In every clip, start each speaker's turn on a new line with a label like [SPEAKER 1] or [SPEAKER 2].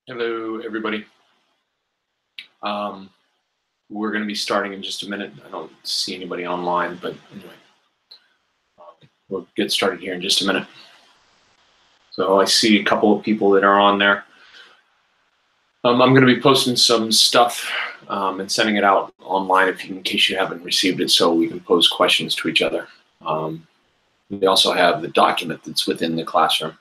[SPEAKER 1] Hello, everybody. We're going to be starting in just a minute. I don't see anybody online, but anyway, we'll get started here in just a minute. So I see a couple of people that are on there. I'm going to be posting some stuff and sending it out online in case you haven't received it, so we can pose questions to each other. We also have the document that's within the classroom.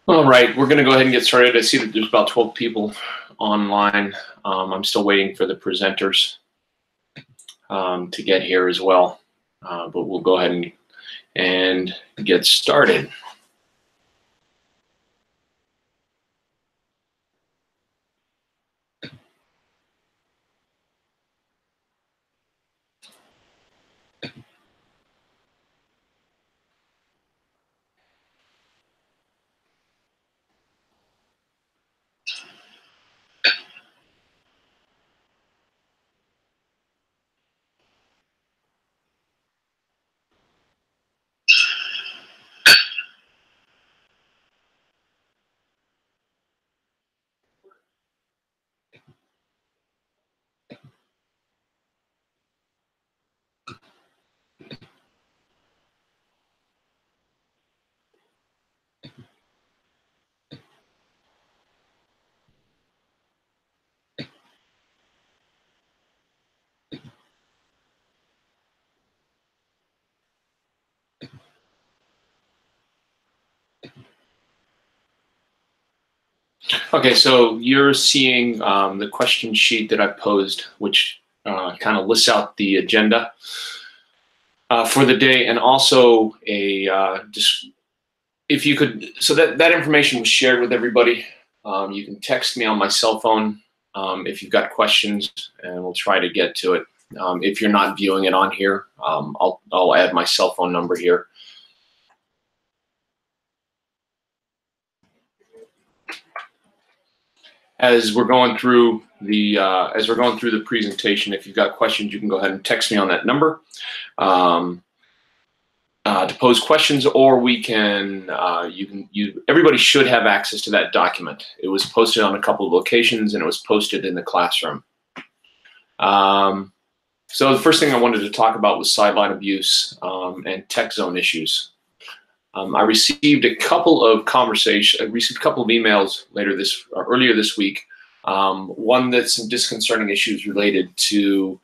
[SPEAKER 1] All right, we're going to go ahead and get started. I see that there's about 12 people online. I'm still waiting for the presenters to get here as well, but we'll go ahead and get started. Okay, so you're seeing the question sheet that I posed, which kind of lists out the agenda for the day, and also if you could, so that information was shared with everybody. You can text me on my cell phone if you've got questions, and we'll try to get to it. If you're not viewing it on here, I'll add my cell phone number here. As we're going through the presentation, if you've got questions, you can go ahead and text me on that number to pose questions, or we can everybody should have access to that document. It was posted on a couple of locations, and it was posted in the classroom. So the first thing I wanted to talk about was sideline abuse and tech zone issues. I received a couple of emails earlier this week. One that's some disconcerting issues related to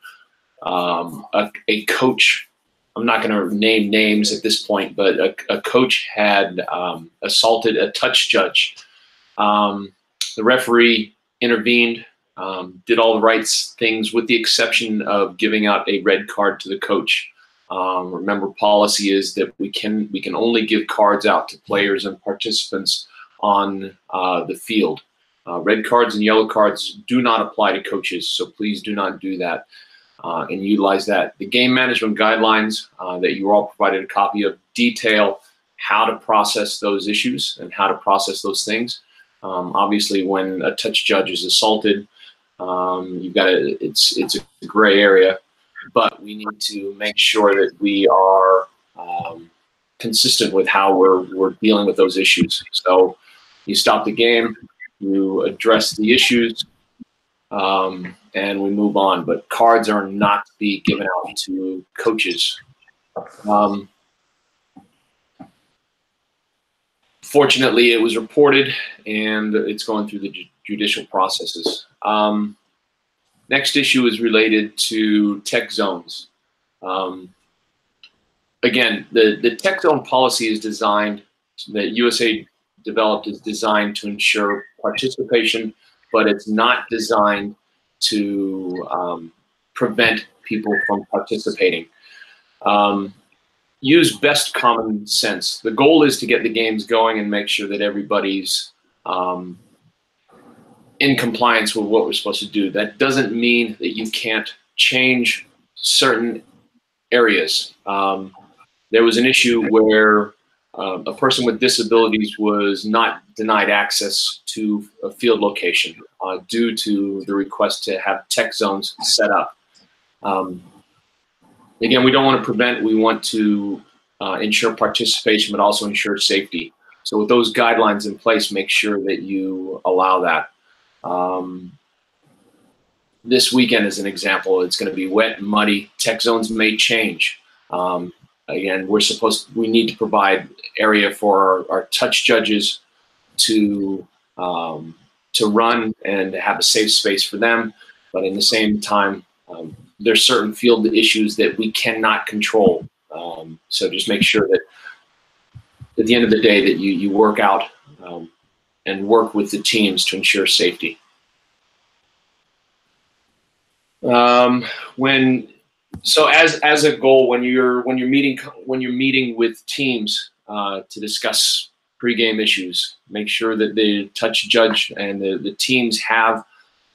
[SPEAKER 1] a coach. I'm not going to name names at this point, but a coach had assaulted a touch judge The referee intervened, did all the right things with the exception of giving out a red card to the coach. Remember, policy is that we can only give cards out to players and participants on the field. Red cards and yellow cards do not apply to coaches, so please do not do that and utilize that. The game management guidelines that you were all provided a copy of detail how to process those issues and how to process those things. Obviously, when a touch judge is assaulted, you've got it's a gray area, but we need to make sure that we are consistent with how we're dealing with those issues. So you stop the game, you address the issues, and we move on. But cards are not to be given out to coaches. Fortunately, it was reported, and it's going through the judicial processes. Next issue is related to tech zones. Again, the tech zone policy is designed, that USA developed is designed to ensure participation, but it's not designed to prevent people from participating. Use best common sense. The goal is to get the games going and make sure that everybody's in compliance with what we're supposed to do. That doesn't mean that you can't change certain areas. There was an issue where a person with disabilities was not denied access to a field location due to the request to have tech zones set up. Again, we don't want to prevent, we want to ensure participation, but also ensure safety. So with those guidelines in place, make sure that you allow that. This weekend, as an example, it's going to be wet and muddy. Tech zones may change. Again, we need to provide area for our touch judges to run and have a safe space for them. But in the same time, there's certain field issues that we cannot control. So just make sure that at the end of the day that you work out and work with the teams to ensure safety. So as a goal, when you're meeting with teams to discuss pregame issues, make sure that the touch judge and the teams have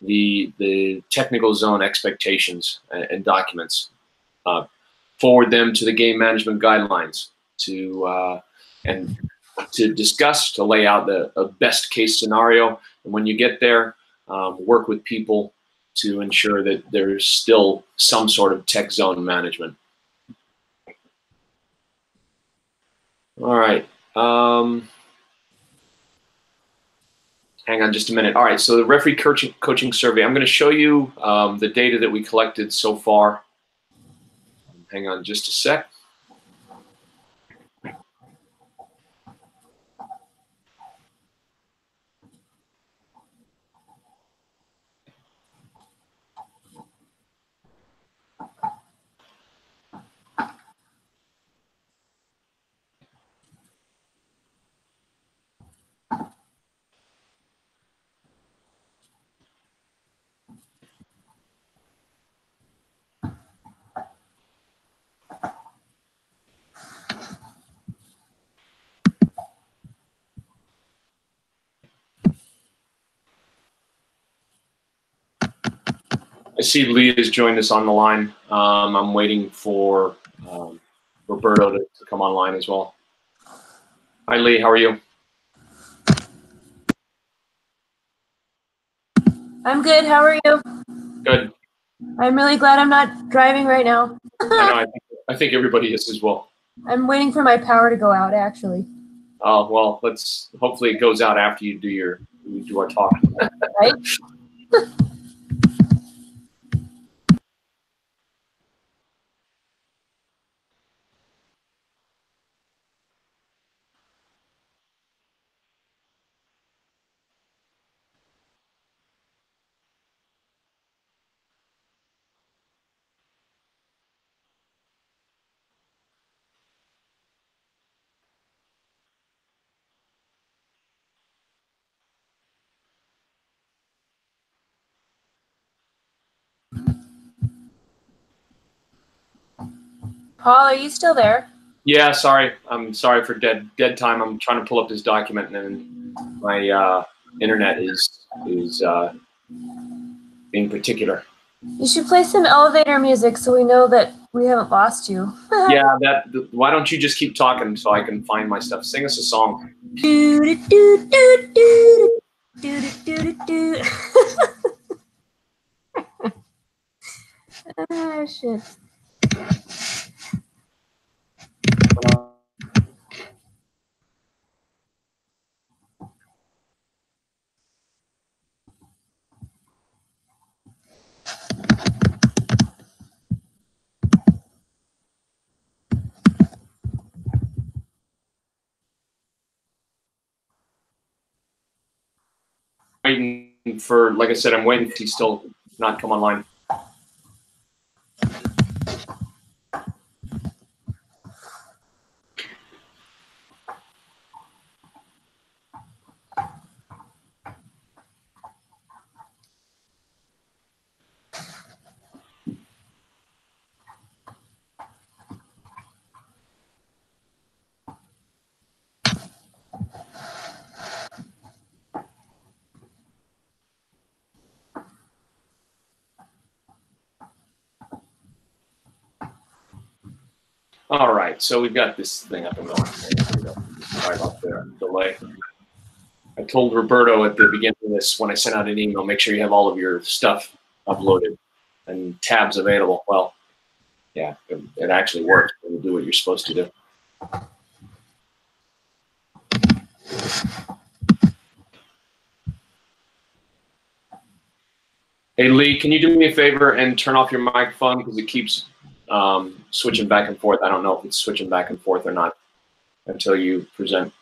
[SPEAKER 1] the technical zone expectations and documents. Forward them to the game management guidelines to discuss, to lay out a best case scenario. And when you get there, work with people to ensure that there's still some sort of tech zone management. All right. Hang on just a minute. All right, so the referee coaching survey. I'm going to show you the data that we collected so far. Hang on just a sec. I see Lee has joined us on the line. I'm waiting for Roberto to come online as well. Hi, Lee. How are you?
[SPEAKER 2] I'm good. How are you?
[SPEAKER 1] Good.
[SPEAKER 2] I'm really glad I'm not driving right now.
[SPEAKER 1] I know. I think everybody is as well.
[SPEAKER 2] I'm waiting for my power to go out, actually.
[SPEAKER 1] Oh, well, hopefully it goes out after you do our talk.
[SPEAKER 2] Right? Paul, are you still there?
[SPEAKER 1] Yeah, sorry. I'm sorry for dead time. I'm trying to pull up this document, and then my internet is being particular.
[SPEAKER 2] You should play some elevator music so we know that we haven't lost you.
[SPEAKER 1] Yeah, why don't you just keep talking so I can find my stuff? Sing us a song.
[SPEAKER 2] Ah, shit.
[SPEAKER 1] Waiting for, like I said, I'm waiting for he still not come online. All right, so we've got this thing up and going. Sorry about the delay. I told Roberto at the beginning of this, when I sent out an email, make sure you have all of your stuff uploaded and tabs available. Well, yeah, it actually works. It'll do what you're supposed to do. Hey, Lee, can you do me a favor and turn off your microphone because it keeps switching back and forth. I don't know if it's switching back and forth or not until you present.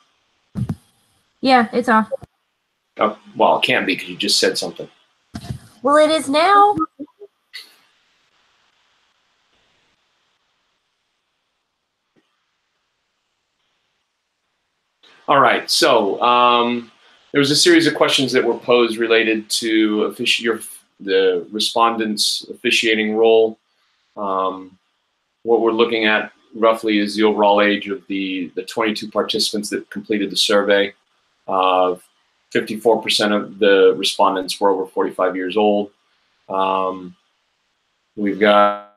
[SPEAKER 2] Yeah, it's off.
[SPEAKER 1] Oh, well, it can't be because you just said something.
[SPEAKER 2] Well, it is now.
[SPEAKER 1] All right, so there was a series of questions that were posed related to the respondent's officiating role. What we're looking at roughly is the overall age of the 22 participants that completed the survey. 54% of the respondents were over 45 years old. We've got,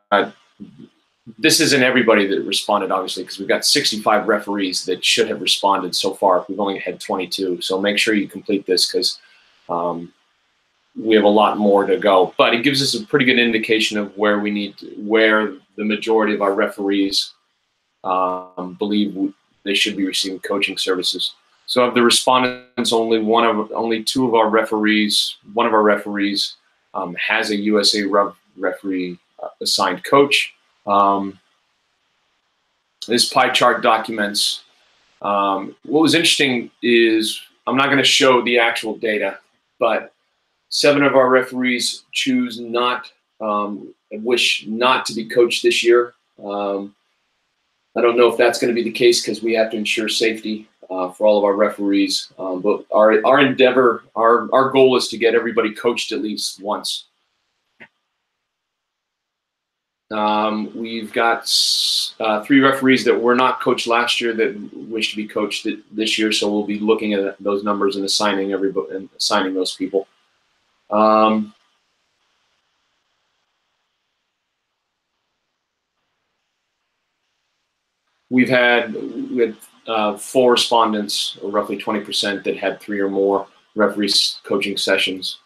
[SPEAKER 1] this isn't everybody that responded, obviously, because we've got 65 referees that should have responded so far. We've only had 22. So make sure you complete this because we have a lot more to go. But it gives us a pretty good indication of where where the majority of our referees believe they should be receiving coaching services. So of the respondents, only two of our referees, one of our referees has a USA referee assigned coach. This pie chart documents. What was interesting is I'm not going to show the actual data, but 7 of our referees choose not, wish not to be coached this year. I don't know if that's going to be the case because we have to ensure safety for all of our referees. But our endeavor, our goal is to get everybody coached at least once. We've got 3 referees that were not coached last year that wish to be coached this year, so we'll be looking at those numbers and assigning those people. We had 4 respondents, or roughly 20%, that had 3 or more referees coaching sessions.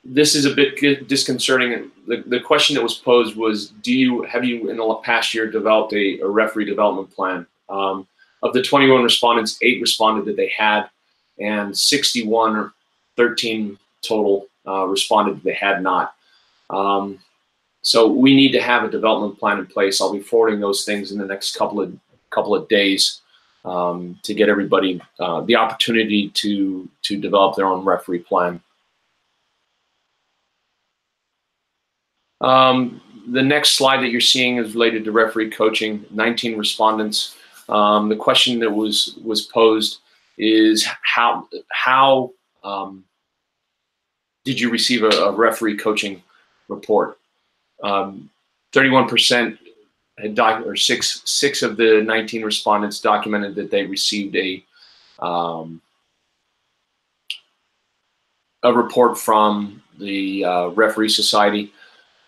[SPEAKER 1] This is a bit disconcerting. The question that was posed was, have you in the past year developed a referee development plan? Of the 21 respondents, 8 responded that they had, and 61, or 13 total, responded that they had not. So we need to have a development plan in place. I'll be forwarding those things in the next couple of days to get everybody the opportunity to develop their own referee plan. The next slide that you're seeing is related to referee coaching. 19 respondents. The question that was posed is how did you receive a referee coaching report? 31% had six of the 19 respondents documented that they received a report from the referee society.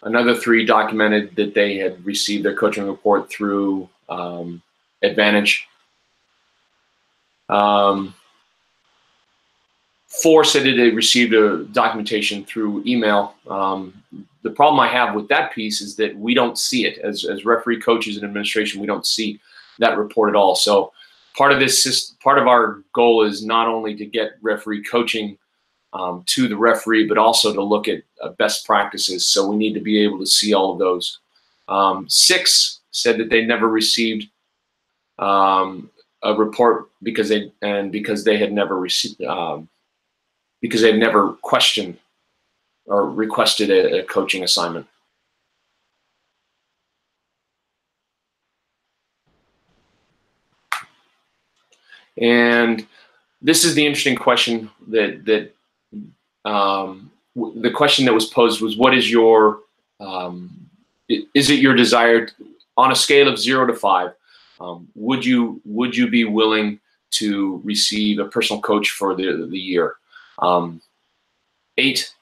[SPEAKER 1] Another 3 documented that they had received their coaching report through Advantage. 4 said that they received a documentation through email. The problem I have with that piece is that we don't see it. As referee coaches and administration, we don't see that report at all. So part of our goal is not only to get referee coaching to the referee, but also to look at best practices. So we need to be able to see all of those. 6 said that they never received a report because they had never received because they've never questioned or requested a coaching assignment. And this is the interesting question the question that was posed was, what is your, is it your desire, on a scale of 0 to 5, would you be willing to receive a personal coach for the year? 8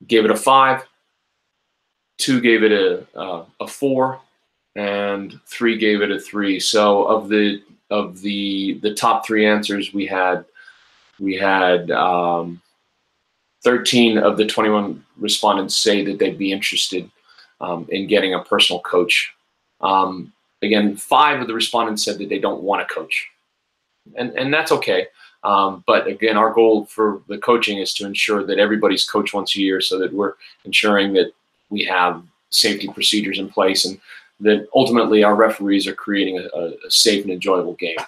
[SPEAKER 1] gave it a 5, 2 gave it a 4, and 3 gave it a 3. So of the top 3 answers, we had 13 of the 21 respondents say that they'd be interested in getting a personal coach. Again, 5 of the respondents said that they don't want to coach, and that's okay. But again, our goal for the coaching is to ensure that everybody's coached once a year, so that we're ensuring that we have safety procedures in place, and that ultimately our referees are creating a safe and enjoyable game.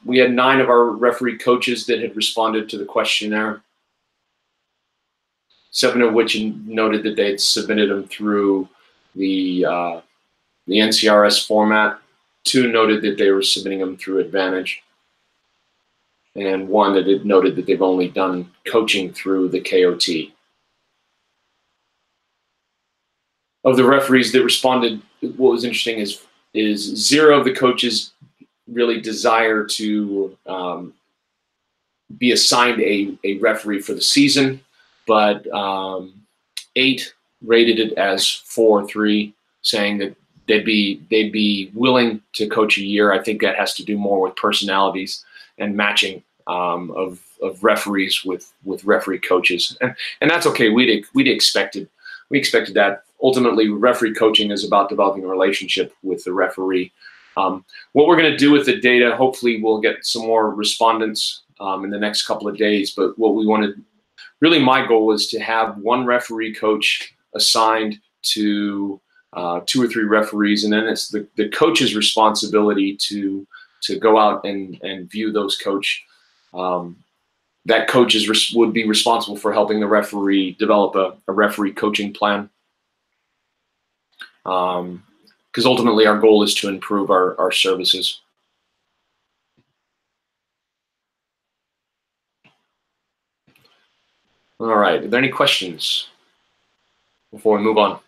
[SPEAKER 1] We had 9 of our referee coaches that had responded to the questionnaire, 7 of which noted that they had submitted them through the NCRS format. 2 noted that they were submitting them through Advantage, and 1 that had noted that they've only done coaching through the KOT. Of the referees that responded, what was interesting is 0 of the coaches really desire to be assigned a referee for the season, but 8 rated it as 4-3, saying that they'd be willing to coach a year. I think that has to do more with personalities and matching of referees with referee coaches, and that's okay. We expected that. Ultimately, referee coaching is about developing a relationship with the referee. What we're going to do with the data, hopefully we'll get some more respondents in the next couple of days, but what we wanted, really my goal is to have 1 referee coach assigned to 2 or 3 referees, and then it's the coach's responsibility to go out and view those coach. That coach would be responsible for helping the referee develop a referee coaching plan. Because ultimately our goal is to improve our services. All right, are there any questions before we move on?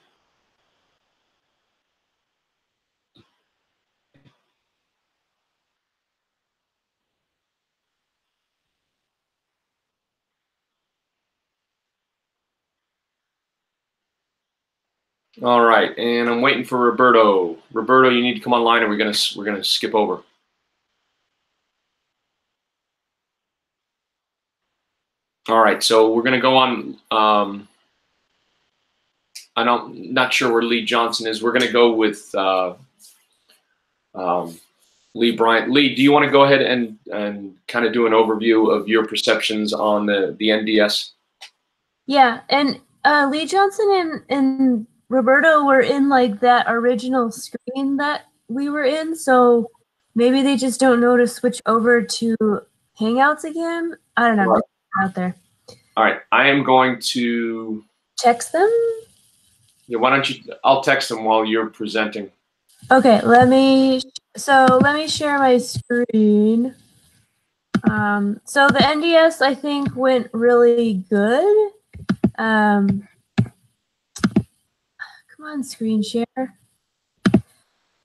[SPEAKER 1] All right, and I'm waiting for Roberto. Roberto, you need to come online, and we're gonna skip over. All right, so we're gonna go on. I'm not sure where Lee Johnson is. We're gonna go with Lee Bryant. Lee, do you want to go ahead and kind of do an overview of your perceptions on the NDS?
[SPEAKER 2] Yeah, and Lee Johnson and Roberto were in like that original screen that we were in, so maybe they just don't know to switch over to Hangouts again. I don't know.
[SPEAKER 1] Right.
[SPEAKER 2] Out there.
[SPEAKER 1] All right, I am going to
[SPEAKER 2] text them.
[SPEAKER 1] Yeah, why don't you? I'll text them while you're presenting.
[SPEAKER 2] Okay, let me share my screen. So the NDS, I think, went really good. Come on, screen share.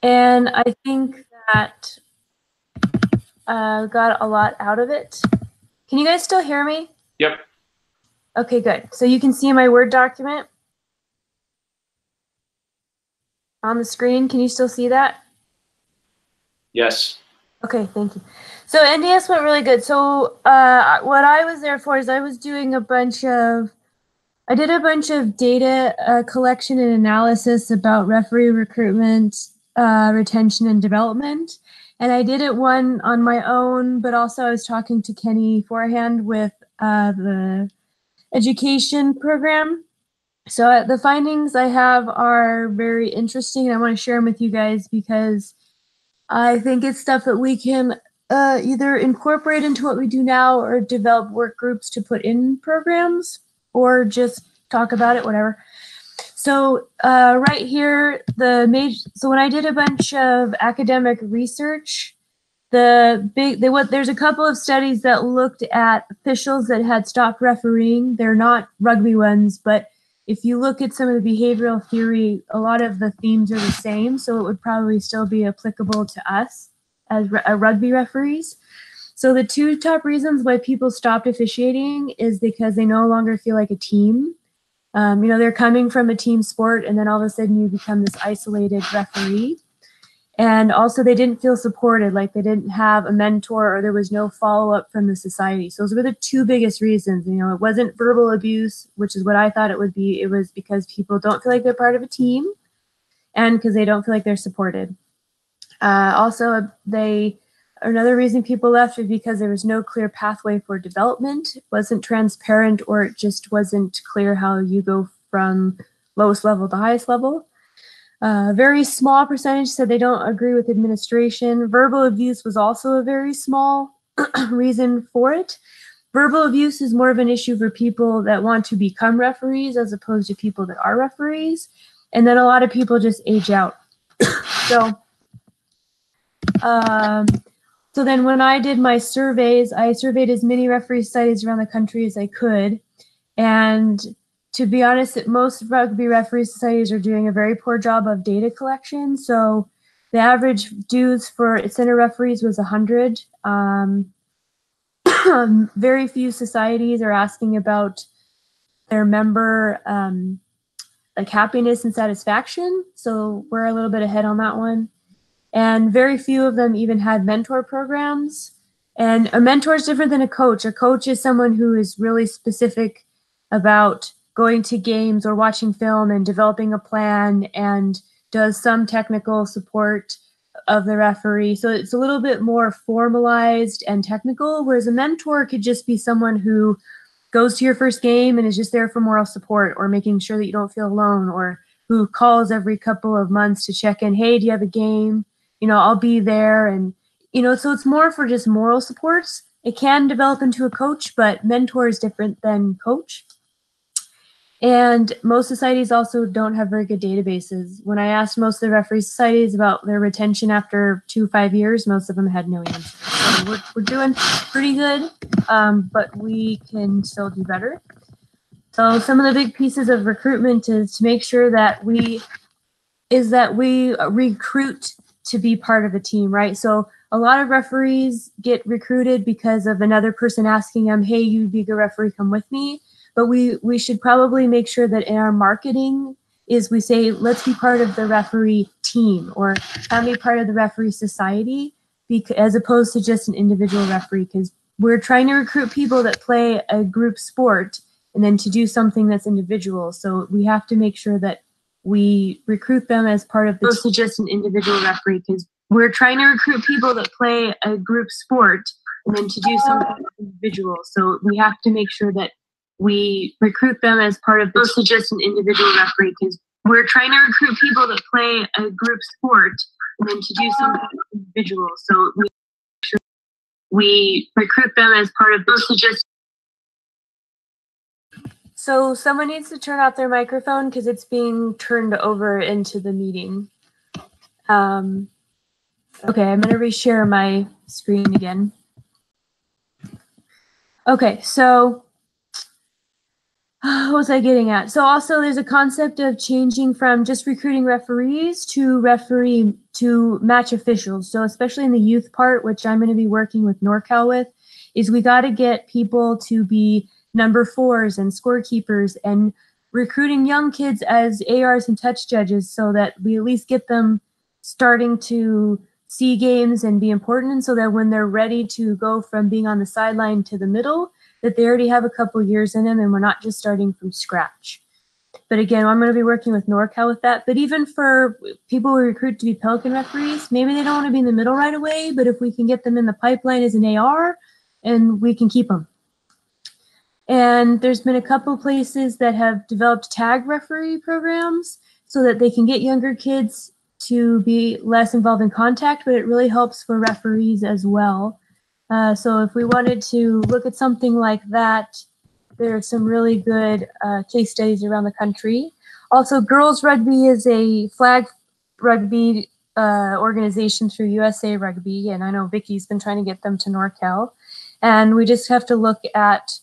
[SPEAKER 2] And I think that got a lot out of it. Can you guys still hear me?
[SPEAKER 1] Yep.
[SPEAKER 2] Okay, good. So you can see my Word document on the screen. Can you still see that?
[SPEAKER 1] Yes.
[SPEAKER 2] Okay, thank you. So NDS went really good. So what I was there for is I did a bunch of data collection and analysis about referee recruitment, retention, and development. And I did it one on my own, but also I was talking to Kenny beforehand with the education program. So the findings I have are very interesting, and I want to share them with you guys because I think it's stuff that we can either incorporate into what we do now or develop work groups to put in programs or just talk about it, whatever. So right here, so when I did a bunch of academic research, there's a couple of studies that looked at officials that had stopped refereeing. They're not rugby ones, but if you look at some of the behavioral theory, a lot of the themes are the same, so it would probably still be applicable to us as rugby referees. So the two top reasons why people stopped officiating is because they no longer feel like a team. They're coming from a team sport, and then all of a sudden you become this isolated referee. And also they didn't feel supported, like they didn't have a mentor or there was no follow-up from the society. So those were the two biggest reasons. It wasn't verbal abuse, which is what I thought it would be. It was because people don't feel like they're part of a team and because they don't feel like they're supported. Also, another reason people left was because there was no clear pathway for development. It wasn't transparent, or it just wasn't clear how you go from lowest level to highest level. Very small percentage said they don't agree with administration. Verbal abuse was also a very small reason for it. Verbal abuse is more of an issue for people that want to become referees as opposed to people that are referees. And then a lot of people just age out. So then when I did my surveys, I surveyed as many referee societies around the country as I could. And to be honest, most rugby referee societies are doing a very poor job of data collection. So the average dues for center referees was 100. Very few societies are asking about their member like happiness and satisfaction. So we're a little bit ahead on that one. And very few of them even had mentor programs. And a mentor is different than a coach. A coach is someone who is really specific about going to games or watching film and developing a plan and does some technical support of the referee. So it's a little bit more formalized and technical, whereas a mentor could just be someone who goes to your first game and is just there for moral support or making sure that you don't feel alone, or who calls every couple of months to check in, hey, do you have a game? I'll be there. And, so it's more for just moral supports. It can develop into a coach, but mentor is different than coach. And most societies also don't have very good databases. When I asked most of the referee societies about their retention after 5 years, most of them had no answer. So we're doing pretty good, but we can still do better. So some of the big pieces of recruitment is to make sure that we recruit to be part of a team, right? So a lot of referees get recruited because of another person asking them, hey, you'd be a good referee, come with me. But we should probably make sure that in our marketing is we say, let's be part of the referee team, or have me part of the referee society, as opposed to just an individual referee, because we're trying to recruit people that play a group sport and then to do something that's individual. So we have to make sure that we recruit them as part of the team, just an individual referee, because we're trying to recruit people that play a group sport and then to do something individual. So we have to make sure that we recruit them as part of the just an individual referee, because we're trying to recruit people that play a group sport and then to do something individual. So we recruit them as part of the just. So someone needs to turn off their microphone because it's being turned over into the meeting. Okay, I'm going to reshare my screen again. Okay, so what was I getting at? So also there's a concept of changing from just recruiting referees to match officials. So especially in the youth part, which I'm going to be working with NorCal with, is we got to get people to be number 4s and scorekeepers and recruiting young kids as ARs and touch judges so that we at least get them starting to see games and be important, and so that when they're ready to go from being on the sideline to the middle, that they already have a couple years in them and we're not just starting from scratch. But again, I'm going to be working with NorCal with that. But even for people we recruit to be Pelican referees, maybe they don't want to be in the middle right away, but if we can get them in the pipeline as an AR, and we can keep them. And there's been a couple places that have developed tag referee programs so that they can get younger kids to be less involved in contact, but it really helps for referees as well. So if we wanted to look at something like that, there are some really good case studies around the country. Also, girls rugby is a flag rugby organization through USA Rugby, and I know Vicky's been trying to get them to NorCal. And we just have to look at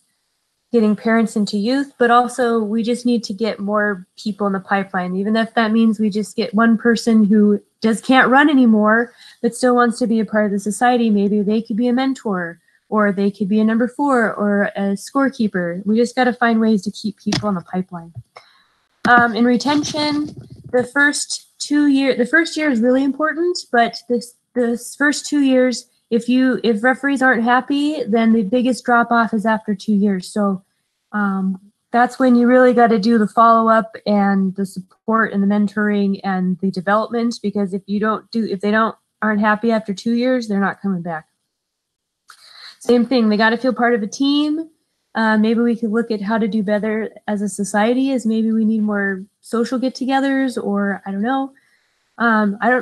[SPEAKER 2] getting parents into youth, but also we just need to get more people in the pipeline, even if that means we just get one person who can't run anymore, but still wants to be a part of the society. Maybe they could be a mentor, or they could be a number 4 or a scorekeeper. We just got to find ways to keep people in the pipeline. In retention, the first year is really important, but this first 2 years, if referees aren't happy, then the biggest drop off is after 2 years. So that's when you really got to do the follow up and the support and the mentoring and the development, because if they aren't happy after 2 years, they're not coming back. Same thing, they got to feel part of a team. Maybe we could look at how to do better as a society, as maybe we need more social get-togethers, or I don't know.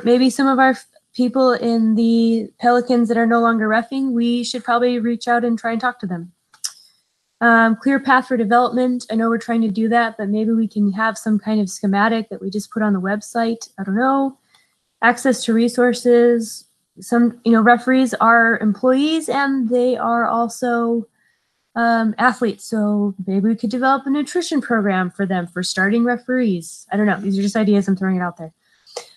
[SPEAKER 2] Maybe some of our people in the Pelicans that are no longer reffing, we should probably reach out and try and talk to them. Clear path for development. I know we're trying to do that, but maybe we can have some kind of schematic that we just put on the website. I don't know. Access to resources. Some, referees are employees and they are also athletes. So maybe we could develop a nutrition program for them for starting referees. I don't know. These are just ideas. I'm throwing it out there.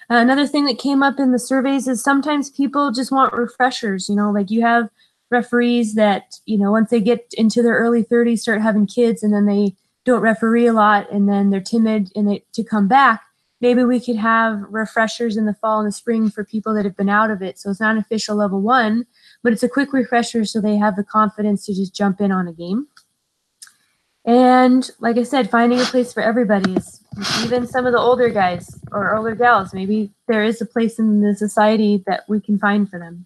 [SPEAKER 2] Another thing that came up in the surveys is sometimes people just want refreshers. Like you have referees that, once they get into their early 30s, start having kids, and then they don't referee a lot, and then they're timid to come back. Maybe we could have refreshers in the fall and the spring for people that have been out of it. So it's not an official level 1, but it's a quick refresher so they have the confidence to just jump in on a game. And like I said, finding a place for everybody is, even some of the older guys or older gals, maybe there is a place in the society that we can find for them.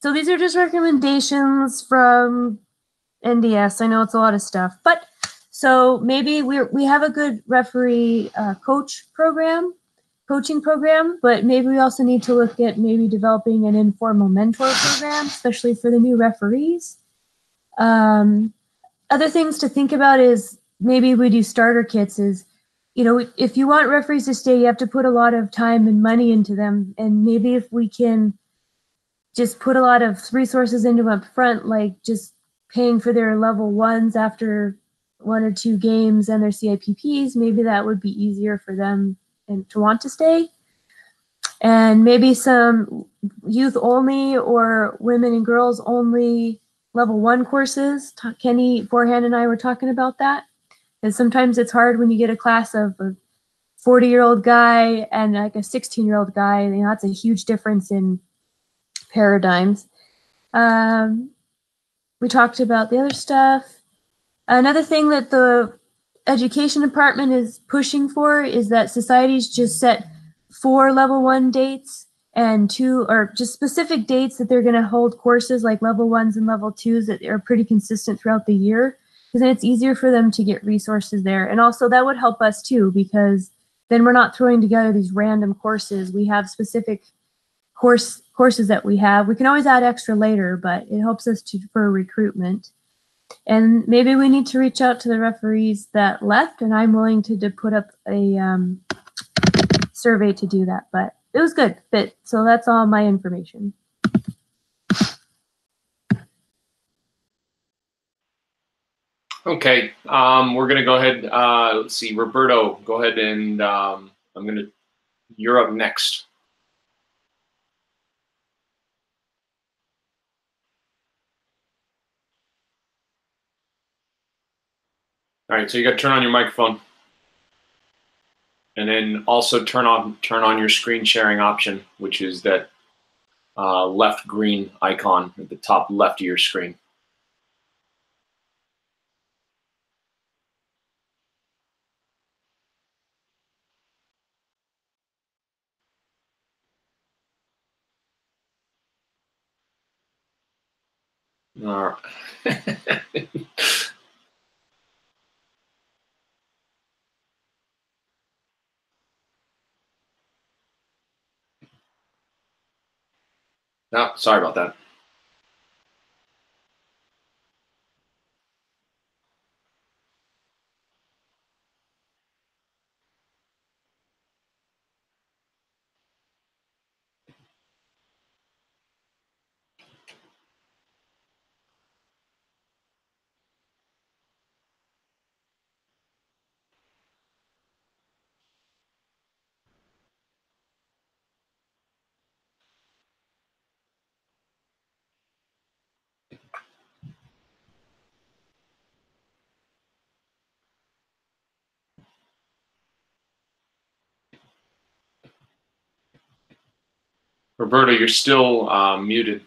[SPEAKER 2] So these are just recommendations from NDS. I know it's a lot of stuff, but so maybe we have a good referee coaching program, but maybe we also need to look at maybe developing an informal mentor program, especially for the new referees. Other things to think about is maybe we do starter kits. If you want referees to stay, you have to put a lot of time and money into them. And maybe if we can just put a lot of resources into up front, like just paying for their level 1s after 1 or 2 games and their CIPPs, maybe that would be easier for them and to want to stay. And maybe some youth only or women and girls only level 1 courses. Kenny Forehand and I were talking about that. And sometimes it's hard when you get a class of a 40-year-old guy and like a 16-year-old guy. That's a huge difference in paradigms. We talked about the other stuff. Another thing that the education department is pushing for is that societies just set 4 level 1 dates and 2, or just specific dates that they're going to hold courses like level 1s and level 2s that are pretty consistent throughout the year, because then it's easier for them to get resources there. And also that would help us too, because then we're not throwing together these random courses. We have specific courses that we have. We can always add extra later, but it helps us for recruitment. And maybe we need to reach out to the referees that left, and I'm willing to put up a survey to do that. But it was good. So that's all my information.
[SPEAKER 1] Okay, we're gonna go ahead. Let's see, Roberto, go ahead and you're up next. All right, so you got to turn on your microphone, and then also turn on your screen sharing option, which is that left green icon at the top left of your screen. All right. No, sorry about that. Roberto, you're still muted.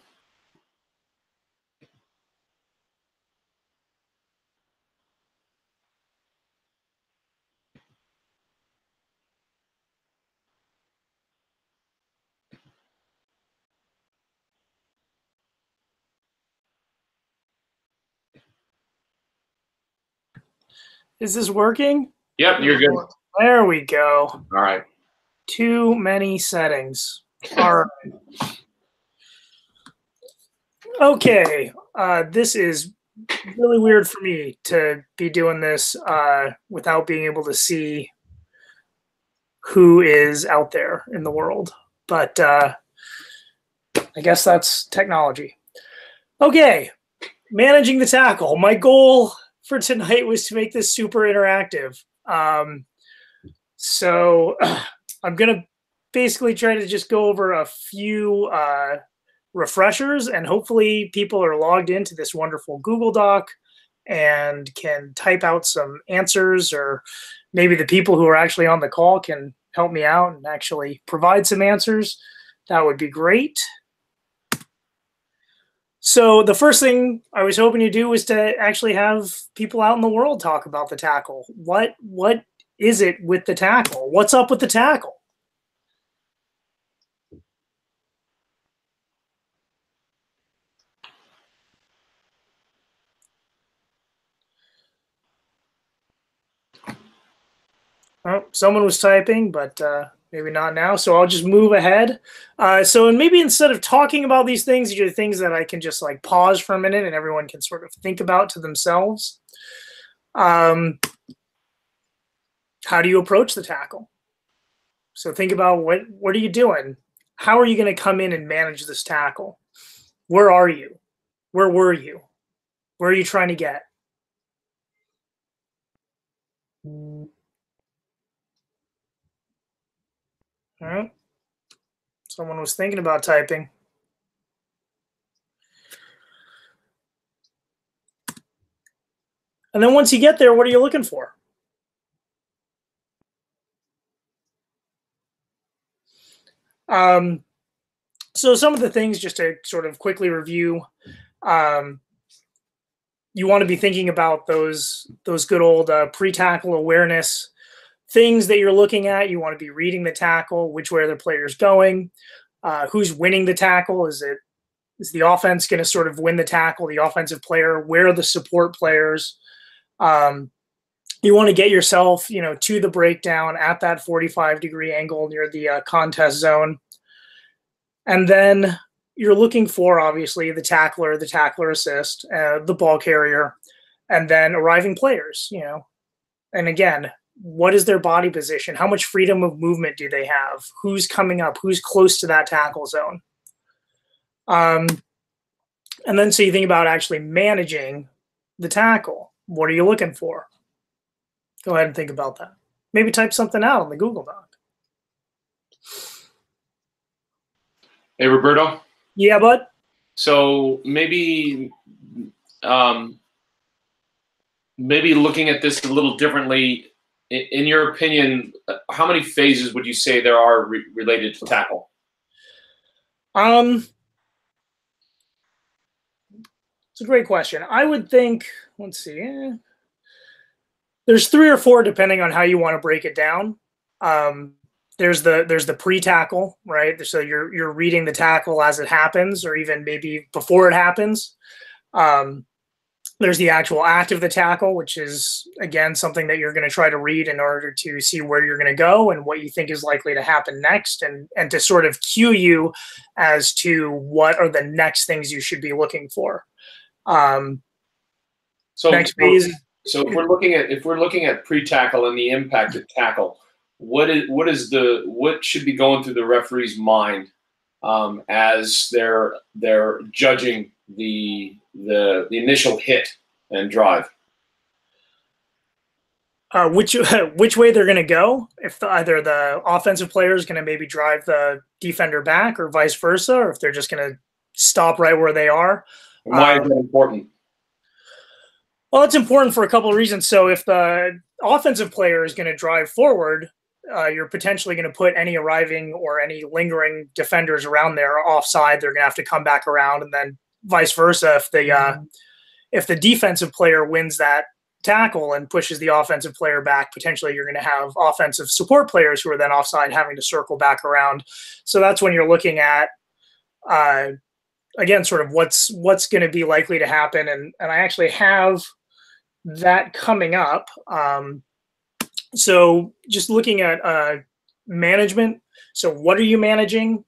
[SPEAKER 3] Is this working?
[SPEAKER 1] Yep, you're good. All
[SPEAKER 3] There we go.
[SPEAKER 1] right.
[SPEAKER 3] Too many settings. All right. Okay. This is really weird for me to be doing this without being able to see who is out there in the world. But I guess that's technology. Okay. Managing the tackle. My goal for tonight was to make this super interactive. So I'm going to basically try to just go over a few refreshers, and hopefully people are logged into this wonderful Google Doc and can type out some answers, or maybe the people who are actually on the call can help me out and actually provide some answers. That would be great. So the first thing I was hoping to do was to actually have people out in the world talk about the tackle. What is it with the tackle? What's up with the tackle? Oh, someone was typing, but maybe not now. So I'll just move ahead. So maybe instead of talking about these things, these are things that I can just like pause for a minute and everyone can sort of think about to themselves. How do you approach the tackle? So think about what are you doing? How are you going to come in and manage this tackle? Where are you? Where were you? Where are you trying to get? All right. Someone was thinking about typing. And then once you get there, what are you looking for? So some of the things, just to sort of quickly review, you want to be thinking about those good old pre-tackle awareness things that you're looking at. You want to be reading the tackle, which way are the players going, who's winning the tackle. Is the offense going to sort of win the tackle, the offensive player? Where are the support players? You want to get yourself, to the breakdown at that 45-degree angle near the contest zone. And then you're looking for, obviously, the tackler assist, the ball carrier, and then arriving players, And again, what is their body position? How much freedom of movement do they have? Who's coming up? Who's close to that tackle zone? And then so you think about actually managing the tackle. What are you looking for? Go ahead and think about that. Maybe type something out on the Google Doc.
[SPEAKER 1] Hey, Roberto.
[SPEAKER 3] Yeah, bud.
[SPEAKER 1] So maybe maybe looking at this a little differently. In your opinion, how many phases would you say there are related to tackle?
[SPEAKER 3] It's a great question. I would think, let's see, there's 3 or 4 depending on how you want to break it down. There's the pre-tackle, right? So you're reading the tackle as it happens, or even maybe before it happens. There's the actual act of the tackle, which is, again, something that you're going to try to read in order to see where you're going to go and what you think is likely to happen next, and to sort of cue you as to what are the next things you should be looking for.
[SPEAKER 1] So
[SPEAKER 3] next phase.
[SPEAKER 1] So if we're looking at pre-tackle and the impact of tackle, what should be going through the referee's mind as they're judging the initial hit and drive?
[SPEAKER 3] Which way they're going to go? If either the offensive player is going to maybe drive the defender back, or vice versa, or if they're just going to stop right where they are.
[SPEAKER 1] And why is that important?
[SPEAKER 3] Well, it's important for a couple of reasons. So if the offensive player is going to drive forward, you're potentially going to put any arriving or any lingering defenders around there offside. They're going to have to come back around, and then vice versa. If the defensive player wins that tackle and pushes the offensive player back, potentially you're going to have offensive support players who are then offside having to circle back around. So that's when you're looking at, again, sort of what's going to be likely to happen. And I actually have that coming up. So just looking at management. So what are you managing?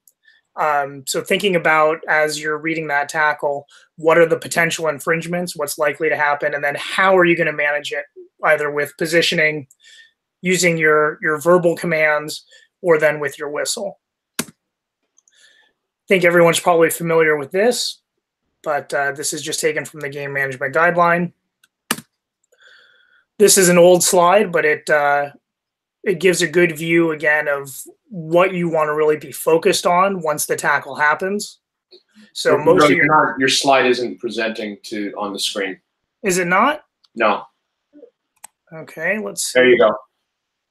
[SPEAKER 3] So thinking about, as you're reading that tackle, what are the potential infringements, what's likely to happen, and then how are you going to manage it, either with positioning, using your verbal commands, or then with your whistle. I think everyone's probably familiar with this, but this is just taken from the game management guideline. This is an old slide, but it gives a good view, again, of what you want to really be focused on once the tackle happens. So most of
[SPEAKER 1] your slide isn't presenting on the screen.
[SPEAKER 3] Is it not?
[SPEAKER 1] No.
[SPEAKER 3] Okay, let's see.
[SPEAKER 1] There you go.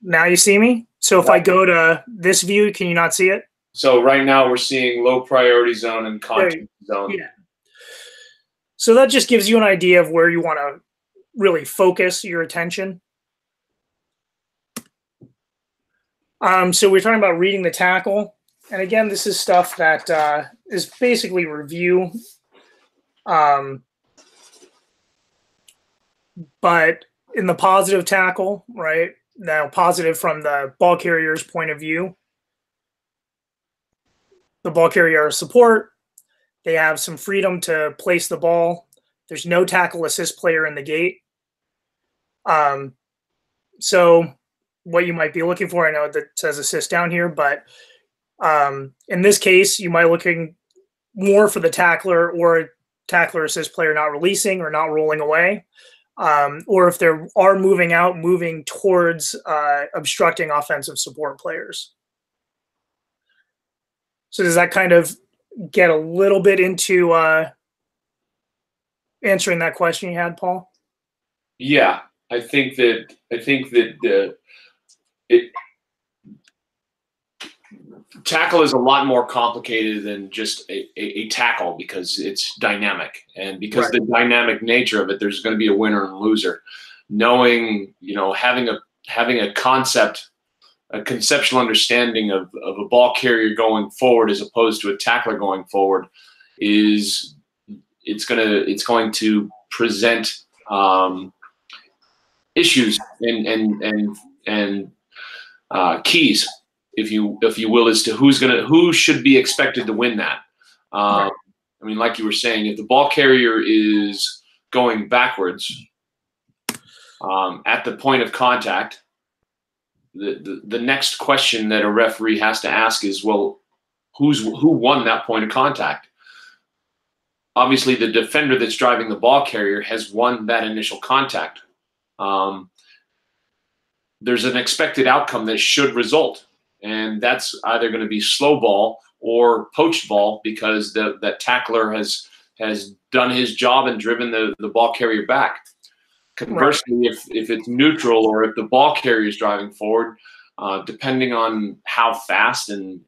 [SPEAKER 3] Now you see me? So if I go to this view, can you not see it?
[SPEAKER 1] So right now we're seeing low priority zone and contact zone.
[SPEAKER 3] Yeah. So that just gives you an idea of where you want to really focus your attention. So we're talking about reading the tackle. And again, this is stuff that is basically review. But in the positive tackle, right? Now, positive from the ball carrier's point of view. The ball carrier support. They have some freedom to place the ball. There's no tackle assist player in the gate. So what you might be looking for, I know that says assist down here, but in this case, you might be looking more for the tackler or tackler assist player not releasing or not rolling away, or if they are moving out, moving towards obstructing offensive support players. So does that kind of get a little bit into answering that question you had, Paul?
[SPEAKER 1] Yeah, I think that tackle is a lot more complicated than just a tackle, because it's dynamic, and because
[SPEAKER 3] right.
[SPEAKER 1] the dynamic nature of it, there's going to be a winner and a loser. Knowing, having a conceptual understanding of a ball carrier going forward as opposed to a tackler going forward it's going to present issues and keys, if you will, as to who should be expected to win that.
[SPEAKER 3] Right.
[SPEAKER 1] I mean, like you were saying, if the ball carrier is going backwards at the point of contact, the next question that a referee has to ask is, well, who won that point of contact? obviously the defender that's driving the ball carrier has won that initial contact. There's an expected outcome that should result, and that's either going to be slow ball or poached ball because that tackler has done his job and driven the ball carrier back. Conversely, right, if it's neutral or if the ball carrier is driving forward, depending on how fast and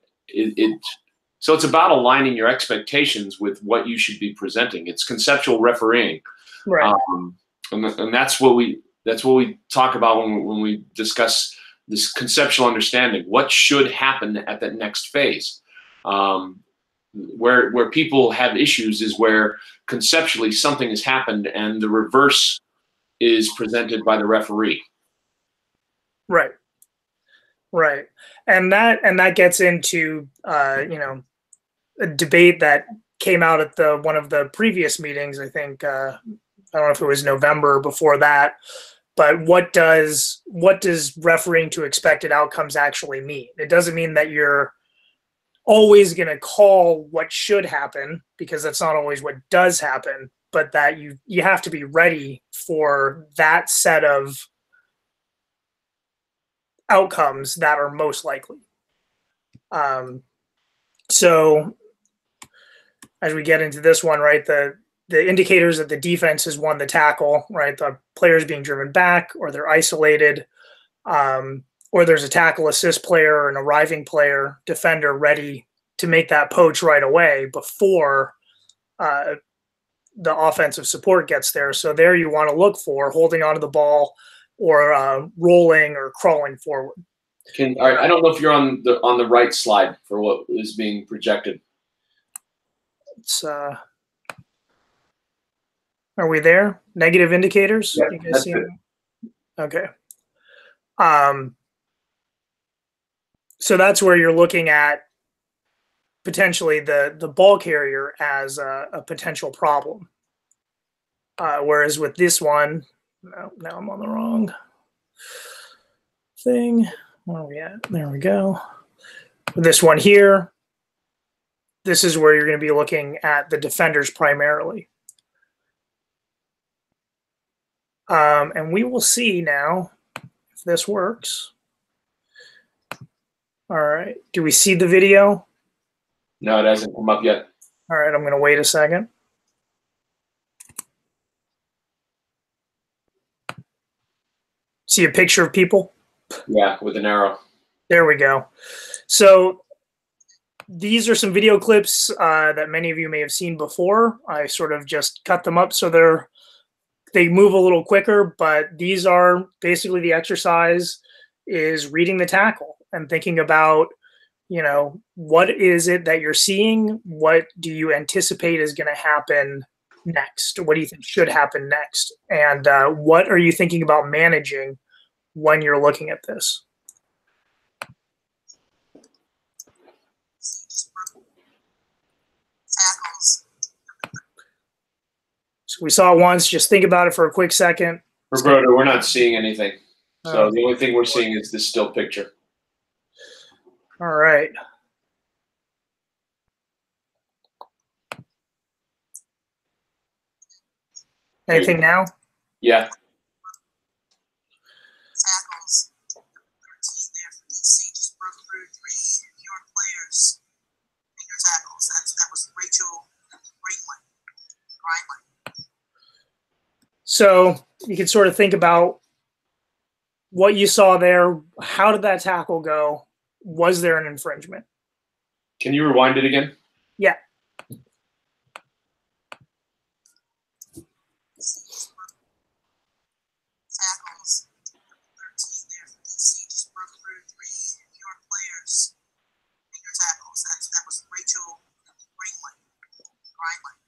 [SPEAKER 1] so it's about aligning your expectations with what you should be presenting. It's conceptual refereeing,
[SPEAKER 3] right?
[SPEAKER 1] And that's what we talk about when we discuss this conceptual understanding. What should happen at that next phase? Where people have issues is where conceptually something has happened and the reverse is presented by the referee.
[SPEAKER 3] Right. Right. And that gets into a debate that came out at one of the previous meetings. I think I don't know if it was November before that, but what does refereeing to expected outcomes actually mean? It doesn't mean that you're always going to call what should happen, because that's not always what does happen, but that you have to be ready for that set of outcomes that are most likely. So as we get into this one, right, the indicators that the defense has won the tackle, right, the players being driven back, or they're isolated, or there's a tackle assist player or an arriving player, defender ready to make that poach right away before the offensive support gets there. So there you want to look for holding onto the ball or rolling or crawling forward.
[SPEAKER 1] All right, I don't know if you're on the right slide for what is being projected.
[SPEAKER 3] It's are we there? Negative indicators?
[SPEAKER 1] Yeah,
[SPEAKER 3] you guys see them? Okay. So that's where you're looking at potentially the ball carrier as a potential problem. Whereas with this one, now I'm on the wrong thing. Where are we at? There we go. With this one here, this is where you're going to be looking at the defenders primarily. And we will see now if this works. All right. Do we see the video?
[SPEAKER 1] No, it hasn't come up yet.
[SPEAKER 3] All right. I'm going to wait a second. See a picture of people?
[SPEAKER 1] Yeah, with an arrow.
[SPEAKER 3] There we go. So these are some video clips that many of you may have seen before. I sort of just cut them up so they move a little quicker, but these are basically the exercise is reading the tackle and thinking about, what is it that you're seeing? What do you anticipate is going to happen next? What do you think should happen next? And what are you thinking about managing when you're looking at this? So we saw it once. Just think about it for a quick second.
[SPEAKER 1] Roberto, we're not seeing anything. So the only thing we're seeing is this still picture.
[SPEAKER 3] All right. Anything now?
[SPEAKER 1] Yeah.
[SPEAKER 4] Tackles. 13 there for DC. Just broke through 3 New York players. Finger tackles. That was Rachel Bryant.
[SPEAKER 3] So you can sort of think about what you saw there. How did that tackle go? Was there an infringement?
[SPEAKER 1] Can you rewind it again?
[SPEAKER 3] Yeah.
[SPEAKER 4] Tackles. 13 there for DC. Just broke through 3 New York players. Finger tackles. That was Rachel Bryant.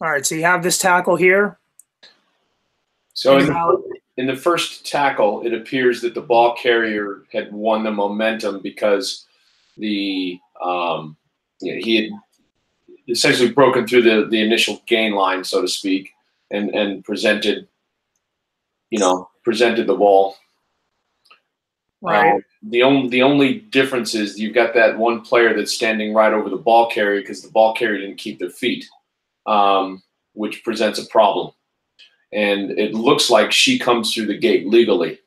[SPEAKER 3] All right, so you have this tackle here.
[SPEAKER 1] So in the first tackle, it appears that the ball carrier had won the momentum because he had essentially broken through the initial gain line, so to speak, and presented the ball.
[SPEAKER 3] Right.
[SPEAKER 1] The only difference is you've got that one player that's standing right over the ball carrier because the ball carrier didn't keep their feet, which presents a problem. And it looks like she comes through the gate legally.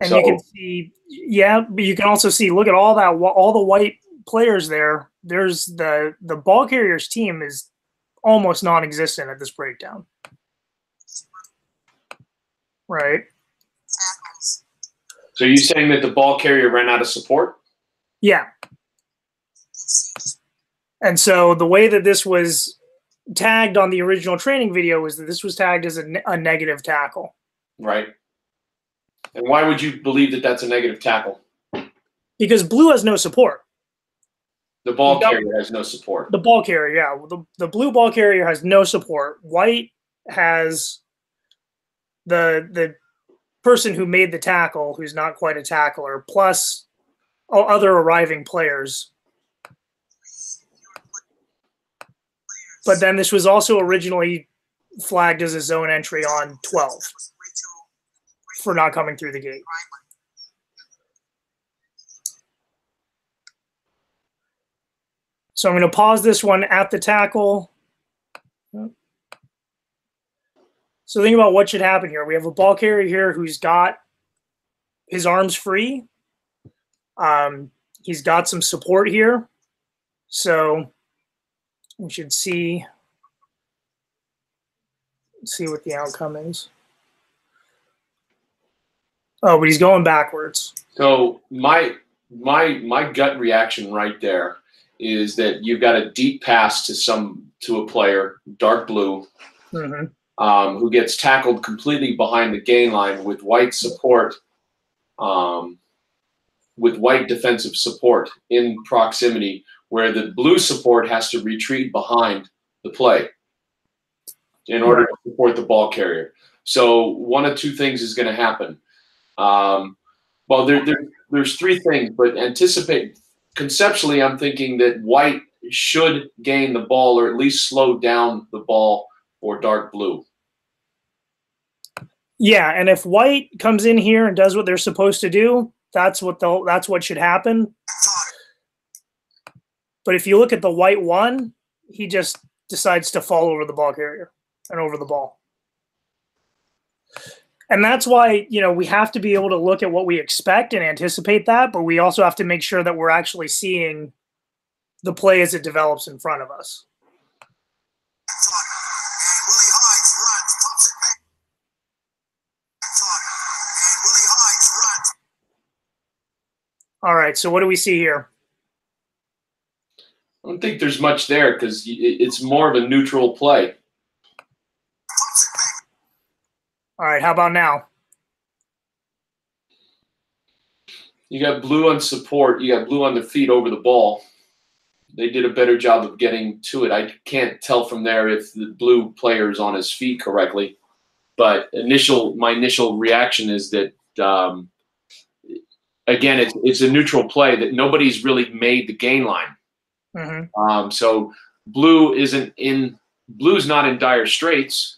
[SPEAKER 3] And you can see, yeah, but you can also see, look at all the white players there. There's the ball carrier's team is almost non-existent at this breakdown. Right.
[SPEAKER 1] So you're saying that the ball carrier ran out of support?
[SPEAKER 3] Yeah. And so the way that this was tagged on the original training video was that this was tagged as a negative tackle.
[SPEAKER 1] Right. And why would you believe that that's a negative tackle?
[SPEAKER 3] Because blue has no support.
[SPEAKER 1] The ball carrier has no support.
[SPEAKER 3] The ball carrier, yeah. The blue ball carrier has no support. White has the person who made the tackle, who's not quite a tackler, plus other arriving players. But then this was also originally flagged as a zone entry on 12 for not coming through the gate. So I'm going to pause this one at the tackle. So think about what should happen here. We have a ball carrier here who's got his arms free. He's got some support here. So we should see what the outcome is. Oh, but he's going backwards.
[SPEAKER 1] So my gut reaction right there is that you've got a deep pass to a player, dark blue, who gets tackled completely behind the gain line with white support, with white defensive support in proximity, where the blue support has to retreat behind the play in order to support the ball carrier. So one of two things is going to happen. Well, there's three things, but conceptually, I'm thinking that white should gain the ball or at least slow down the ball for dark blue.
[SPEAKER 3] Yeah, and if white comes in here and does what they're supposed to do, that's what should happen. But if you look at the white one, he just decides to fall over the ball carrier and over the ball. And that's why, we have to be able to look at what we expect and anticipate that, but we also have to make sure that we're actually seeing the play as it develops in front of us. All right, so what do we see here?
[SPEAKER 1] I don't think there's much there because it's more of a neutral play.
[SPEAKER 3] All right, how about now?
[SPEAKER 1] You got blue on support. You got blue on their feet over the ball. They did a better job of getting to it. I can't tell from there if the blue player is on his feet correctly. But my initial reaction is that, again, it's a neutral play that nobody's really made the gain line. So blue's not in dire straits.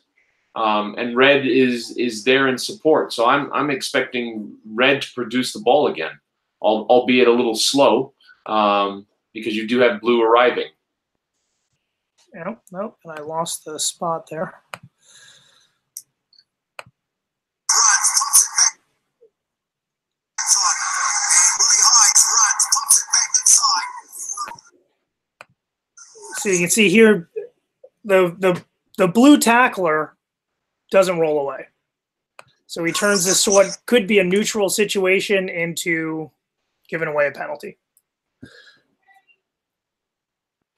[SPEAKER 1] And red is there in support. So I'm expecting red to produce the ball again, albeit a little slow, because you do have blue arriving.
[SPEAKER 3] Nope, and I lost the spot there. So you can see here the blue tackler doesn't roll away. So he turns this what could be a neutral situation into giving away a penalty.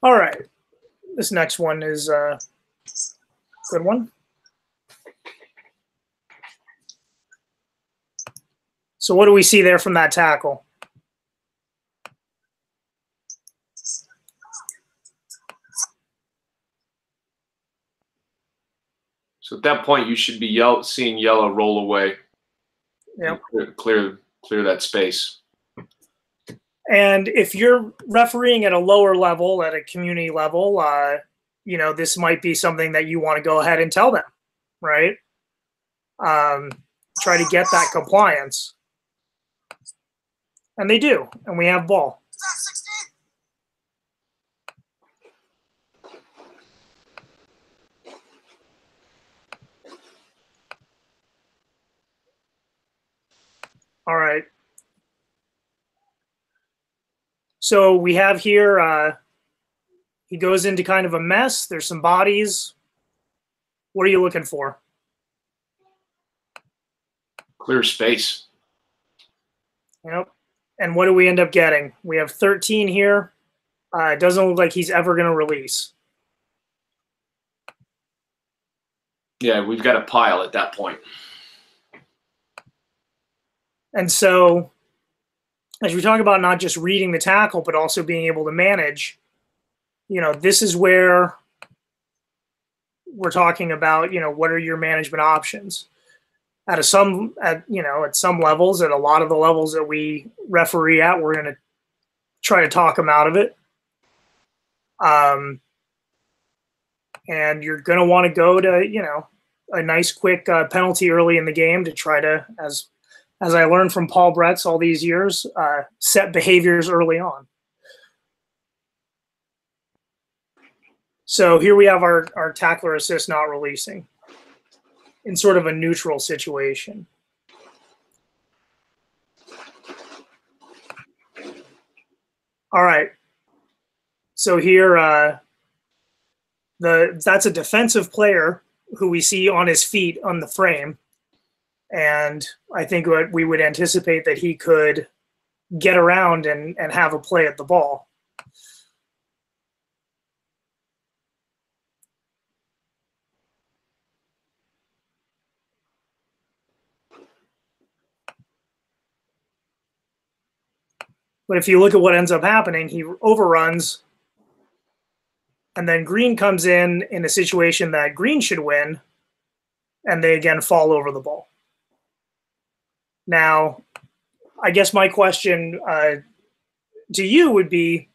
[SPEAKER 3] All right. This next one is a good one. So what do we see there from that tackle?
[SPEAKER 1] So at that point, you should be seeing yellow roll away.
[SPEAKER 3] Yep.
[SPEAKER 1] Clear that space.
[SPEAKER 3] And if you're refereeing at a lower level, at a community level, you know, this might be something that you want to go ahead and tell them, right? Try to get that compliance. And they do, and we have ball. All right. So we have here, he goes into kind of a mess. There's some bodies. What are you looking for?
[SPEAKER 1] Clear space.
[SPEAKER 3] Yep. And what do we end up getting? We have 13 here. It doesn't look like he's ever going to release.
[SPEAKER 1] Yeah, we've got a pile at that point.
[SPEAKER 3] And so as we talk about not just reading the tackle, but also being able to manage, you know, this is where we're talking about, you know, what are your management options? At some levels, at a lot of the levels that we referee at, we're going to try to talk them out of it. And you're going to want to go to, you know, a nice quick penalty early in the game to try to, as I learned from Paul Bretz all these years, set behaviors early on. So here we have our tackler assist not releasing in sort of a neutral situation. All right. So here, that's a defensive player who we see on his feet on the frame. And I think what we would anticipate that he could get around and have a play at the ball. But if you look at what ends up happening, he overruns, and then Green comes in a situation that Green should win, and they again fall over the ball. Now, I guess my question to you would be,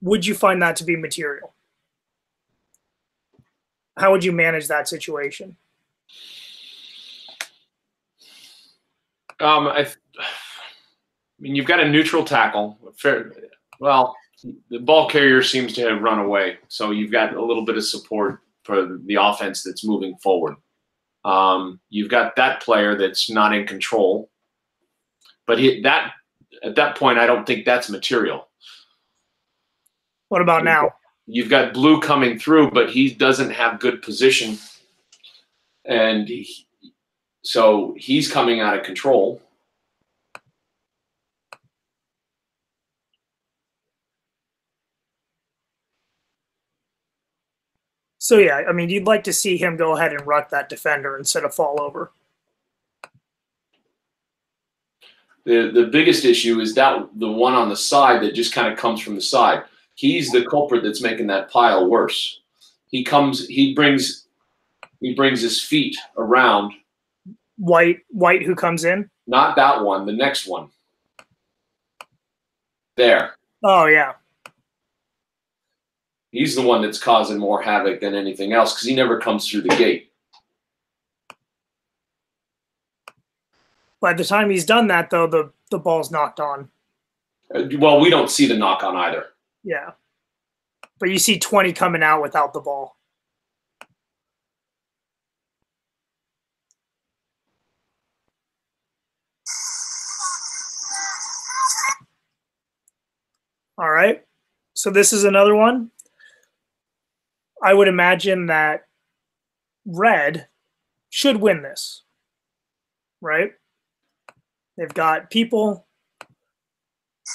[SPEAKER 3] would you find that to be material? How would you manage that situation?
[SPEAKER 1] I mean, you've got a neutral tackle. Well, the ball carrier seems to have run away, so you've got a little bit of support for the offense that's moving forward. You've got that player that's not in control, but at that point, I don't think that's material.
[SPEAKER 3] What about now?
[SPEAKER 1] You've got Blue coming through, but he doesn't have good position, and so he's coming out of control.
[SPEAKER 3] So, yeah, I mean, you'd like to see him go ahead and ruck that defender instead of fall over.
[SPEAKER 1] The biggest issue is that the one on the side that just kind of comes from the side. He's the culprit that's making that pile worse. He brings his feet around.
[SPEAKER 3] White who comes in?
[SPEAKER 1] Not that one, the next one. There.
[SPEAKER 3] Oh, yeah.
[SPEAKER 1] He's the one that's causing more havoc than anything else because he never comes through the gate.
[SPEAKER 3] By the time he's done that, though, the ball's knocked on.
[SPEAKER 1] Well, we don't see the knock on either.
[SPEAKER 3] Yeah. But you see 20 coming out without the ball. All right. So this is another one. I would imagine that Red should win this, right? They've got people.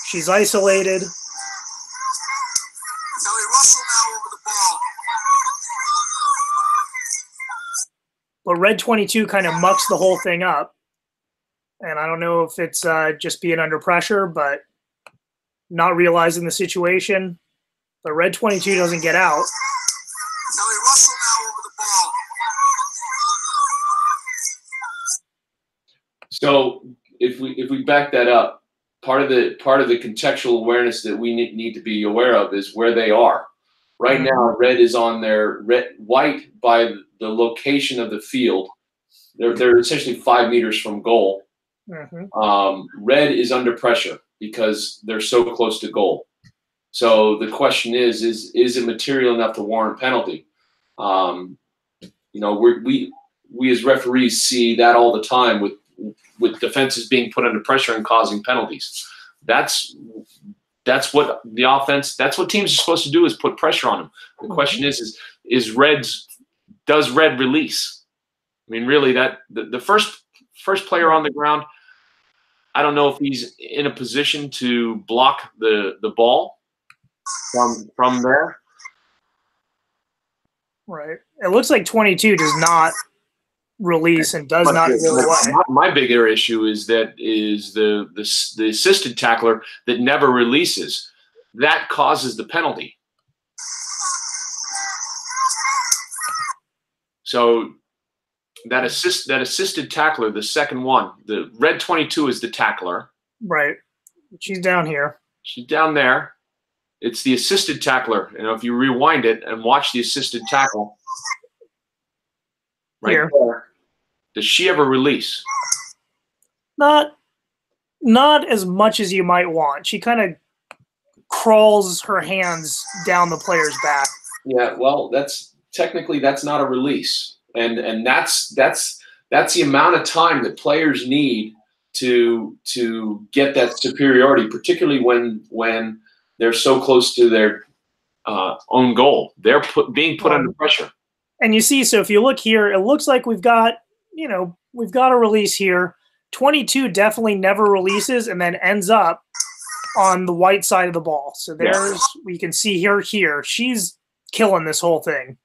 [SPEAKER 3] She's isolated.
[SPEAKER 4] Kelly Russell now over the ball.
[SPEAKER 3] But Red 22 kind of mucks the whole thing up. And I don't know if it's just being under pressure, but not realizing the situation. But Red 22 doesn't get out.
[SPEAKER 4] Kelly Russell now over the ball.
[SPEAKER 1] So if we back that up, part of the contextual awareness that we need to be aware of is where they are. Right now, red is on their white by the location of the field. They're essentially 5 meters from goal. Red is under pressure because they're so close to goal. So the question is it material enough to warrant penalty? We as referees see that all the time with defenses being put under pressure and causing penalties. That's what the offense. That's what teams are supposed to do, is put pressure on them. The question is does red release? I mean, really, that the first player on the ground, I don't know if he's in a position to block the ball from there. Right. It looks like 22 does not release and does not go away. My bigger issue is the assisted tackler that never releases. That causes the penalty. So that assisted tackler, the second one, the red 22 is the tackler. Right. She's down here. She's down there. It's the assisted tackler. If you rewind it and watch the assisted tackle right here, there, does she ever release? Not as much as you might want. She kind of crawls her hands down the player's back. Yeah, well, that's not a release. And that's the amount of time that players need to get that superiority, particularly when they're so close to their own goal. They're being put under pressure. And you see, so if you look here, it looks like we've got a release here. 22 definitely never releases and then ends up on the white side of the ball. So we can see her here. She's killing this whole thing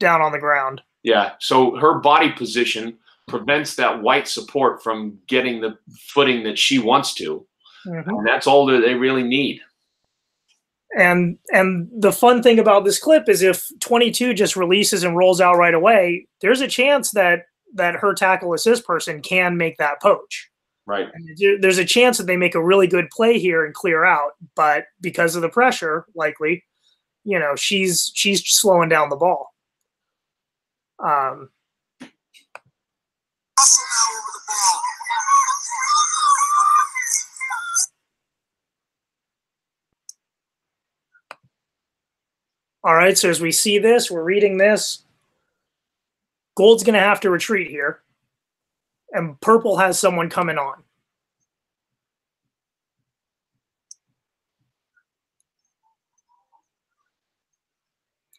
[SPEAKER 1] down on the ground. Yeah, so her body position prevents that white support from getting the footing that she wants to. And that's all that they really need. And the fun thing about this clip is if 22 just releases and rolls out right away, there's a chance that her tackle assist person can make that poach. Right. And there's a chance that they make a really good play here and clear out, but because of the pressure, likely, she's slowing down the ball. All right, so as we see this, we're reading this. Gold's going to have to retreat here, and purple has someone coming on.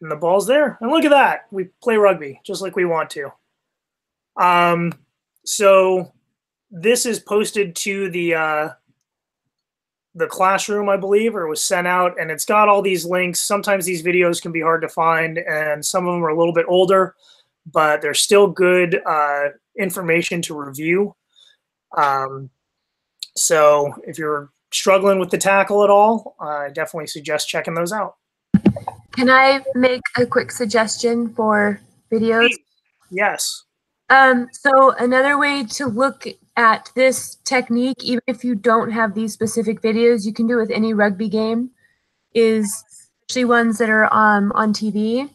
[SPEAKER 1] And the ball's there. And look at that. We play rugby just like we want to. So this is posted to the classroom, I believe, or it was sent out, and it's got all these links. Sometimes these videos can be hard to find, and some of them are a little bit older, but they're still good information to review. So if you're struggling with the tackle at all, I definitely suggest checking those out.
[SPEAKER 2] Can I make a quick suggestion for videos?
[SPEAKER 3] Yes.
[SPEAKER 2] So another way to look at this technique, even if you don't have these specific videos, you can do with any rugby game, is especially ones that are on TV,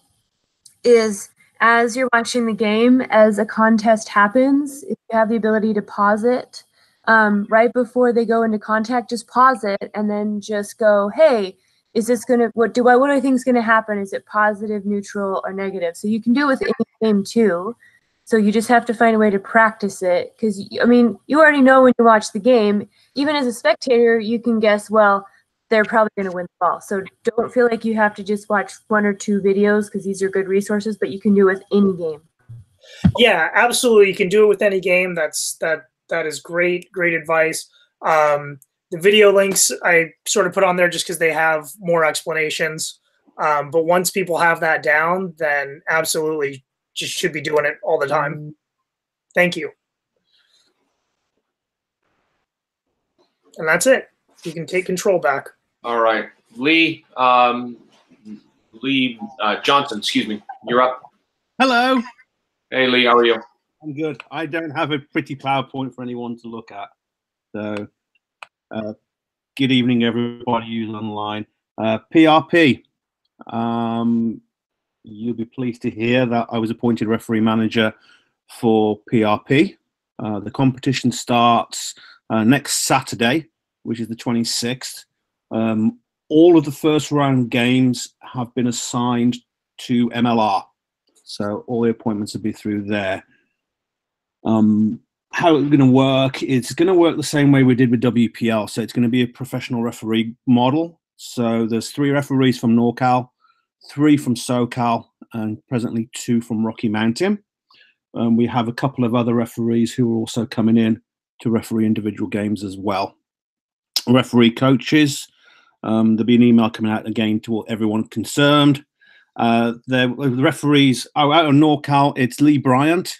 [SPEAKER 2] is as you're watching the game, as a contest happens, if you have the ability to pause it, right before they go into contact, just pause it and then just go, hey, is this gonna, what do I think is gonna happen? Is it positive, neutral, or negative? So you can do it with any game too. So you just have to find a way to practice it, because I mean, you already know when you watch the game. Even as a spectator, you can guess, well, they're probably going to win the ball. So don't feel like you have to just watch 1 or 2 videos, because these are good resources, but you can do it with any game.
[SPEAKER 3] Yeah, absolutely. You can do it with any game. That is great advice. The video links I sort of put on there just because they have more explanations. But once people have that down, then absolutely just should be doing it all the time. Thank you. And that's it. You can take control back. All right. Lee Johnson, excuse me. You're up.
[SPEAKER 5] Hello.
[SPEAKER 3] Hey, Lee. How are you?
[SPEAKER 5] I'm good. I don't have a pretty PowerPoint for anyone to look at. So good evening, everybody who's online. PRP. You'll be pleased to hear that I was appointed referee manager for PRP. The competition starts next Saturday, which is the 26th. All of the first round games have been assigned to MLR. So all the appointments will be through there. How it's going to work, it's going to work the same way we did with WPL. So it's going to be a professional referee model. So there's 3 referees from NorCal, 3 from SoCal, and presently 2 from Rocky Mountain. We have a couple of other referees who are also coming in to referee individual games as well. Referee coaches, there'll be an email coming out again to everyone concerned. The referees out of NorCal, it's Lee Bryant,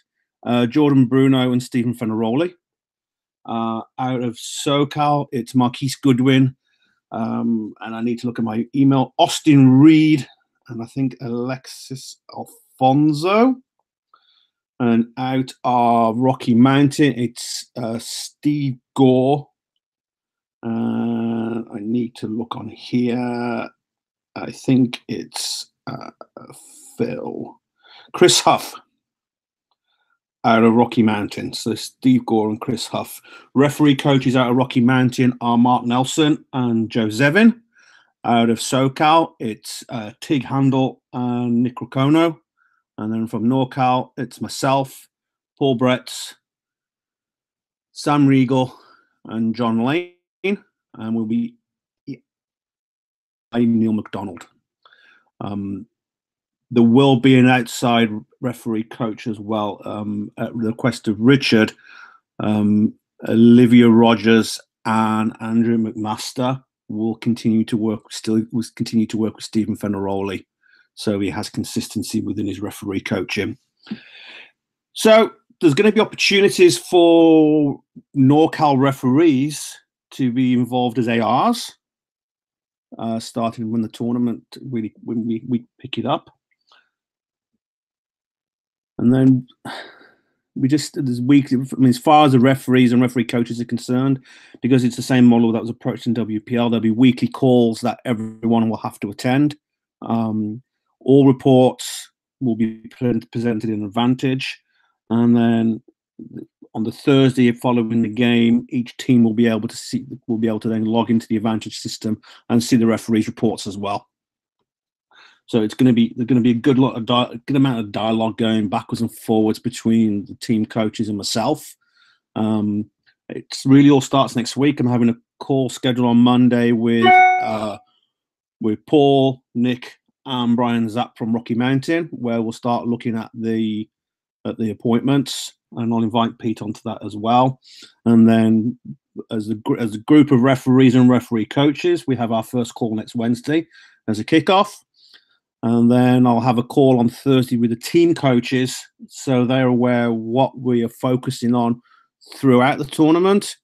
[SPEAKER 5] Jordan Bruno, and Stephen Fenaroli. Out of SoCal, it's Marquise Goodwin, and I need to look at my email, Austin Reed, and I think Alexis Alfonso. And out of Rocky Mountain, it's Steve Gore. I need to look on here. I think it's Chris Huff out of Rocky Mountain. So Steve Gore and Chris Huff. Referee coaches out of Rocky Mountain are Mark Nelson and Joe Zevin. Out of SoCal, it's Tig Handel and Nick Racono. And then from NorCal, it's myself, Paul Bretz, Sam Regal, and John Lane. And we'll be Neil McDonald. There will be an outside referee coach as well at the request of Richard. Olivia Rogers and Andrew McMaster will continue to work with Stephen Fenaroli. So he has consistency within his referee coaching. So there's going to be opportunities for NorCal referees to be involved as ARs, starting when the tournament when we pick it up. And then there's weekly, as far as the referees and referee coaches are concerned, because it's the same model that was approached in WPL, there'll be weekly calls that everyone will have to attend. All reports will be presented in Advantage, and then on the Thursday following the game, each team will be able to then log into the Advantage system and see the referees' reports as well. So there's going to be a good amount of dialogue going backwards and forwards between the team coaches and myself. It's really all starts next week. I'm having a call scheduled on Monday with Paul, Nick, and Brian Zapp from Rocky Mountain, where we'll start looking at the appointments, and I'll invite Pete onto that as well. And then as a group of referees and referee coaches, we have our first call next Wednesday as a kickoff. And then I'll have a call on Thursday with the team coaches, so they're aware what we are focusing on throughout the tournament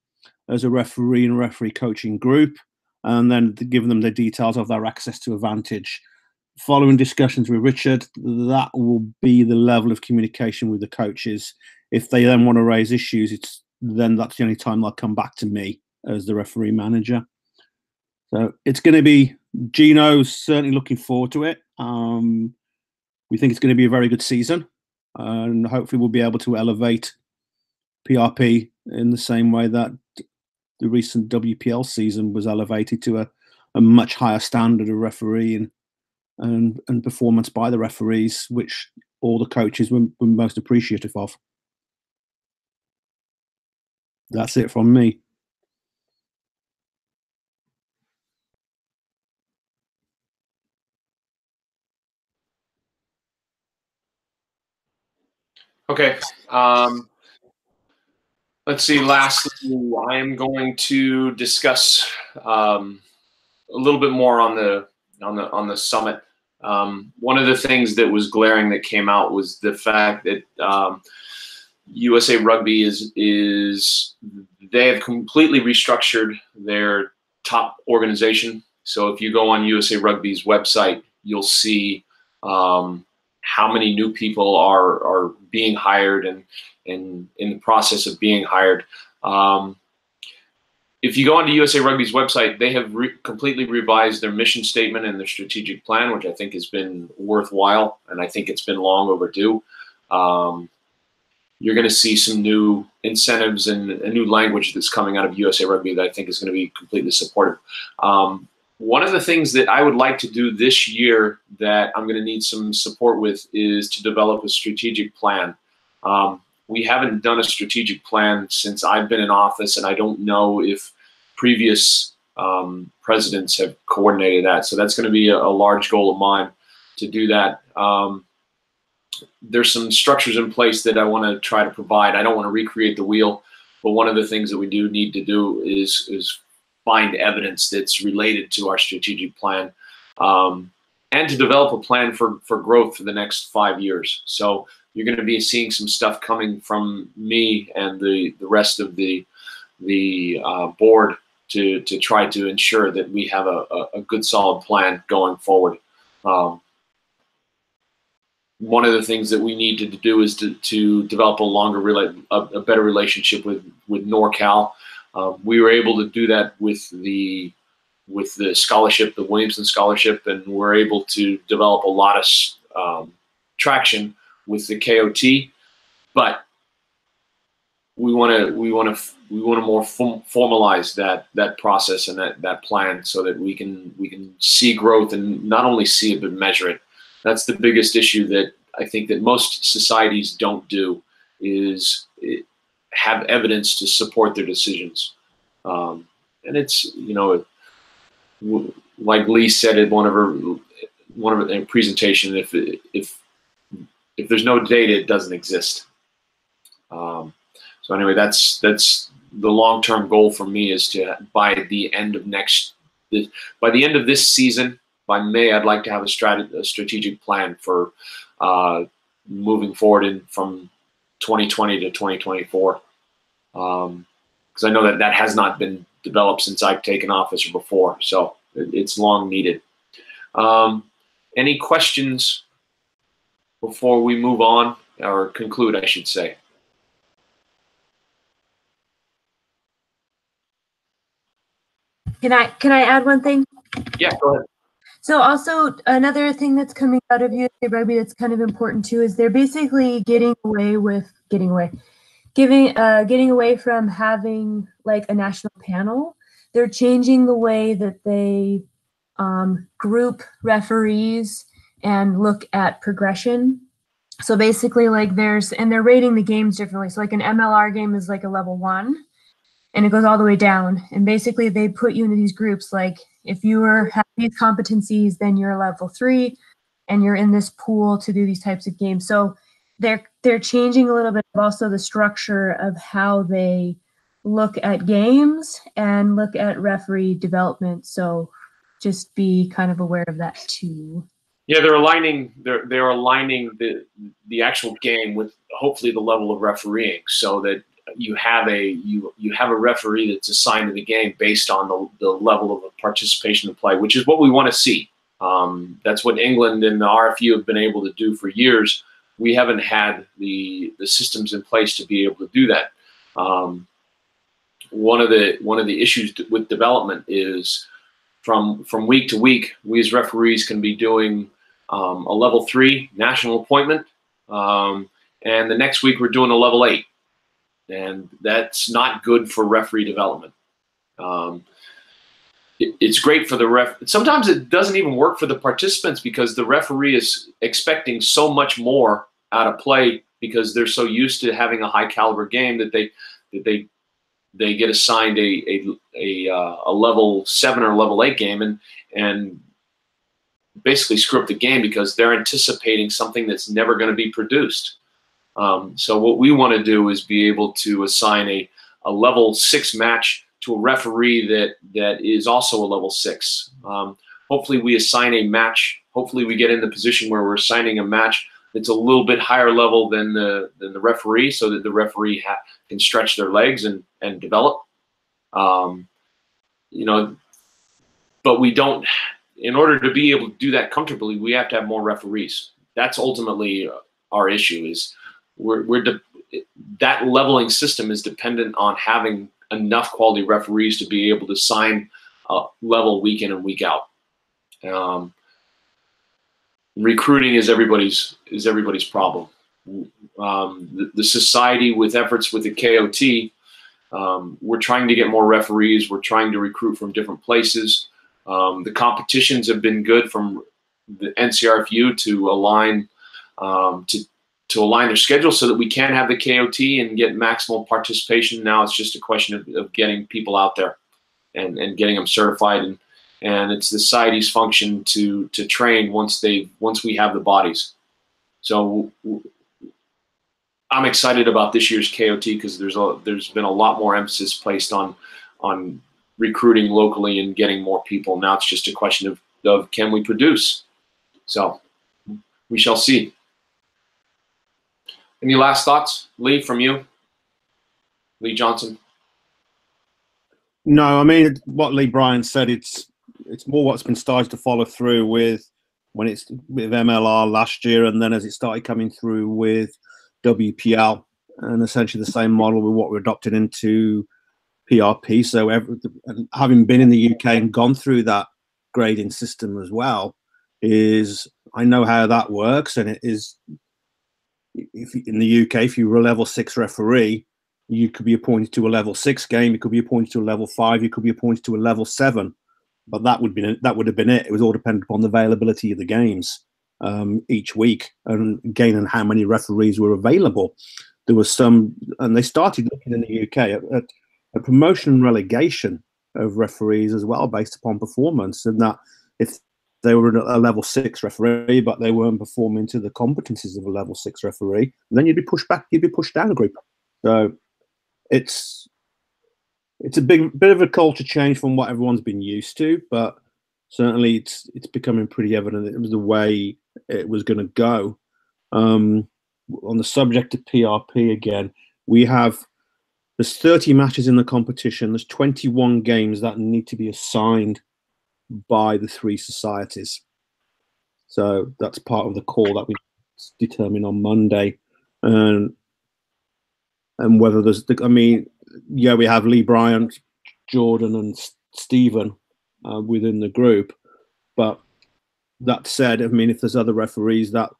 [SPEAKER 5] as a referee and referee coaching group, and then giving them the details of their access to Advantage. Following discussions with Richard, that will be the level of communication with the coaches. If they then want to raise issues, that's the only time they'll come back to me as the referee manager. So it's going to be, Gino's certainly looking forward to it. We think it's going to be a very good season, and hopefully we'll be able to elevate PRP in the same way that the recent WPL season was elevated to a much higher standard of refereeing and performance by the referees, which all the coaches were most appreciative of. That's it from me.
[SPEAKER 1] Okay. Let's see. Lastly, I am going to discuss a little bit more on the summit. One of the things that was glaring that came out was the fact that USA Rugby they have completely restructured their top organization. So if you go on USA Rugby's website, you'll see how many new people are being hired and in the process of being hired. if you go onto USA Rugby's website, they have completely revised their mission statement and their strategic plan, which I think has been worthwhile, and I think it's been long overdue. You're going to see some new incentives and a new language that's coming out of USA Rugby that I think is going to be completely supportive. One of the things that I would like to do this year that I'm going to need some support with is to develop a strategic plan. We haven't done a strategic plan since I've been in office, and I don't know if previous presidents have coordinated that. So that's going to be a large goal of mine to do that. There's some structures in place that I want to try to provide. I don't want to recreate the wheel, but one of the things that we do need to do is find evidence that's related to our strategic plan, and to develop a plan for growth for the next 5 years. So you're going to be seeing some stuff coming from me and the rest of the board to try to ensure that we have a good solid plan going forward. One of the things that we need to do is to develop a better relationship with NorCal. We were able to do that with the scholarship, the Williamson Scholarship, and we're able to develop a lot of traction with the KOT. But we want to more formalize that process and that plan so that we can see growth, and not only see it but measure it. That's the biggest issue that I think that most societies don't do, is have evidence to support their decisions. And it's, like Lee said in one of her presentation, if there's no data, it doesn't exist. So anyway, that's the long-term goal for me, is to by the end of this season, by May, I'd like to have a strategic plan for moving forward from 2020 to 2024. Because I know that has not been developed since I've taken office or before, so it's long needed. Any questions before we move on, or conclude, I should say?
[SPEAKER 2] Can I add one thing?
[SPEAKER 1] Yeah, go ahead.
[SPEAKER 2] So also another thing that's coming out of USA Rugby that's kind of important too is they're basically getting away from having like a national panel. They're changing the way that they group referees and look at progression. So basically, like they're rating the games differently. So like an MLR game is like a level 1, and it goes all the way down. And basically, they put you into these groups. Like if you have these competencies, then you're a level 3, and you're in this pool to do these types of games. So they're changing a little bit of also the structure of how they look at games and look at referee development. So just be kind of aware of that too.
[SPEAKER 1] Yeah, they're aligning the actual game with hopefully the level of refereeing, so that you have a referee that's assigned to the game based on the level of participation in play, which is what we want to see. That's what England and the RFU have been able to do for years. We haven't had the systems in place to be able to do that. One of the issues with development is from week to week, we as referees can be doing a level 3 national appointment, and the next week we're doing a level 8, and that's not good for referee development. It's great for the ref. Sometimes it doesn't even work for the participants, because the referee is expecting so much more out of play, because they're so used to having a high caliber game that they get assigned a level 7 or level 8 game and basically screw up the game because they're anticipating something that's never going to be produced. So what we want to do is be able to assign a level 6 match to a referee that is also a level 6. Hopefully we assign a match. Hopefully we get in the position where we're assigning a match that's a little bit higher level than the referee, so that the referee can stretch their legs and develop. But we don't. In order to be able to do that comfortably, we have to have more referees. That's ultimately our issue. Is that leveling system is dependent on having enough quality referees to be able to sign level week in and week out. Recruiting is everybody's problem. The society, with efforts with the KOT, we're trying to get more referees. We're trying to recruit from different places. The competitions have been good from the NCRFU to align to align their schedule so that we can have the KOT and get maximal participation. Now it's just a question of getting people out there and getting them certified, and it's the society's function to train once we have the bodies. So I'm excited about this year's KOT because there's been a lot more emphasis placed on recruiting locally and getting more people. Now it's just a question of can we produce? So we shall see. Any last thoughts, Lee, from you? Lee Johnson?
[SPEAKER 5] No, I mean, what Lee Bryant said, it's more what's been started to follow through with when it's with MLR last year, and then as it started coming through with WPL, and essentially the same model with what we're adopting into PRP. So having been in the UK and gone through that grading system as well, I know how that works, and it is, if in the UK, if you were a level 6 referee, you could be appointed to a level 6 game, you could be appointed to a level 5, you could be appointed to a level 7, but that would have been it. It was all dependent upon the availability of the games each week, and again, and how many referees were available. There was some, and they started looking in the UK at a promotion and relegation of referees as well, based upon performance, and that if they were a level 6 referee, but they weren't performing to the competencies of a level 6 referee, then you'd be pushed back, you'd be pushed down a group. So it's a bit of a culture change from what everyone's been used to, but certainly it's becoming pretty evident that it was the way it was going to go. On the subject of PRP again, there's 30 matches in the competition. There's 21 games that need to be assigned by the 3 societies. So that's part of the call that we determine on Monday. And whether we have Lee Bryant, Jordan and Stephen within the group. But that said, I mean, if there's other referees that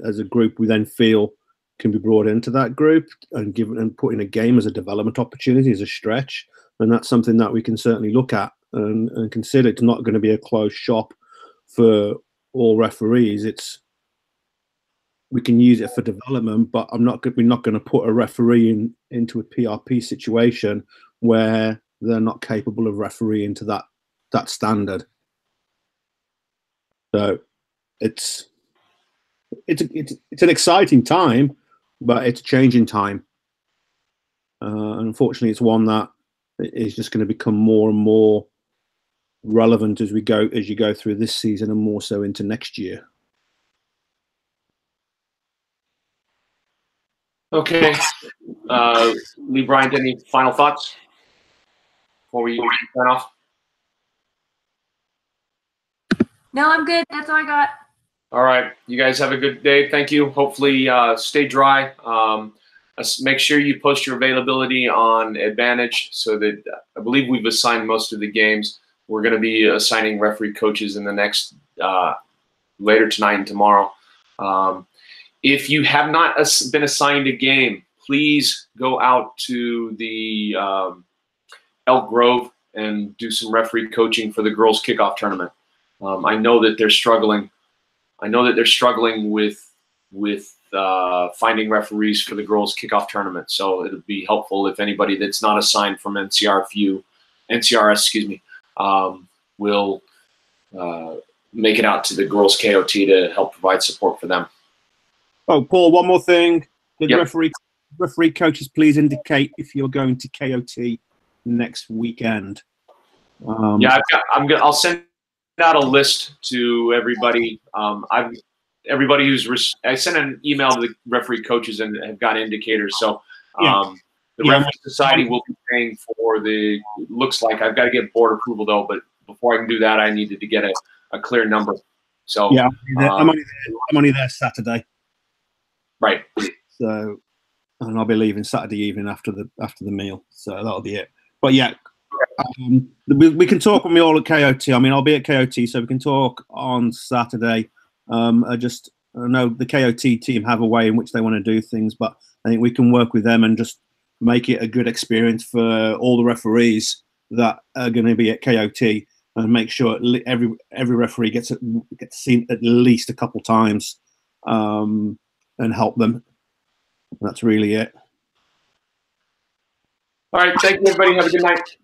[SPEAKER 5] as a group we then feel can be brought into that group and put in a game as a development opportunity, as a stretch, then that's something that we can certainly look at and consider. It's not going to be a closed shop for all referees. We can use it for development, but we're not going to put a referee into a PRP situation where they're not capable of refereeing to that standard. So it's an exciting time, but it's a changing time. Unfortunately, it's one that is just going to become more and more relevant as you go through this season and more so into next year.
[SPEAKER 1] Okay, Lee Bryant, any final thoughts before we turn off?
[SPEAKER 2] No, I'm good. That's all I got.
[SPEAKER 1] All right, you guys have a good day. Thank you. Hopefully, stay dry. Make sure you post your availability on Advantage so that I believe we've assigned most of the games. We're going to be assigning referee coaches in the next later tonight and tomorrow. If you have not been assigned a game, please go out to the Elk Grove and do some referee coaching for the girls' kickoff tournament. I know that they're struggling. I know that they're struggling with finding referees for the girls' kickoff tournament. So it'll be helpful if anybody that's not assigned from NCRS, will make it out to the girls' KOT to help provide support for them.
[SPEAKER 5] Oh, Paul, one more thing. Did
[SPEAKER 1] Yep.
[SPEAKER 5] referee coaches please indicate if you're going to KOT next weekend?
[SPEAKER 1] Yeah, I'll send out a list to everybody. Everybody I sent an email to the referee coaches and have got indicators. So the referee society will be paying for looks like I've got to get board approval though, but before I can do that, I needed to get a clear number. So
[SPEAKER 5] yeah, I'm only there Saturday.
[SPEAKER 1] Right.
[SPEAKER 5] So, and I'll be leaving Saturday evening after the meal. So that'll be it. but yeah, we can talk when we're all at KOT. I mean, I'll be at KOT, so we can talk on Saturday. I know the KOT team have a way in which they want to do things, but I think we can work with them and just make it a good experience for all the referees that are going to be at KOT, and make sure every referee gets seen at least a couple times, and help them. That's really it.
[SPEAKER 1] All right. Thank you, everybody. Have a good night.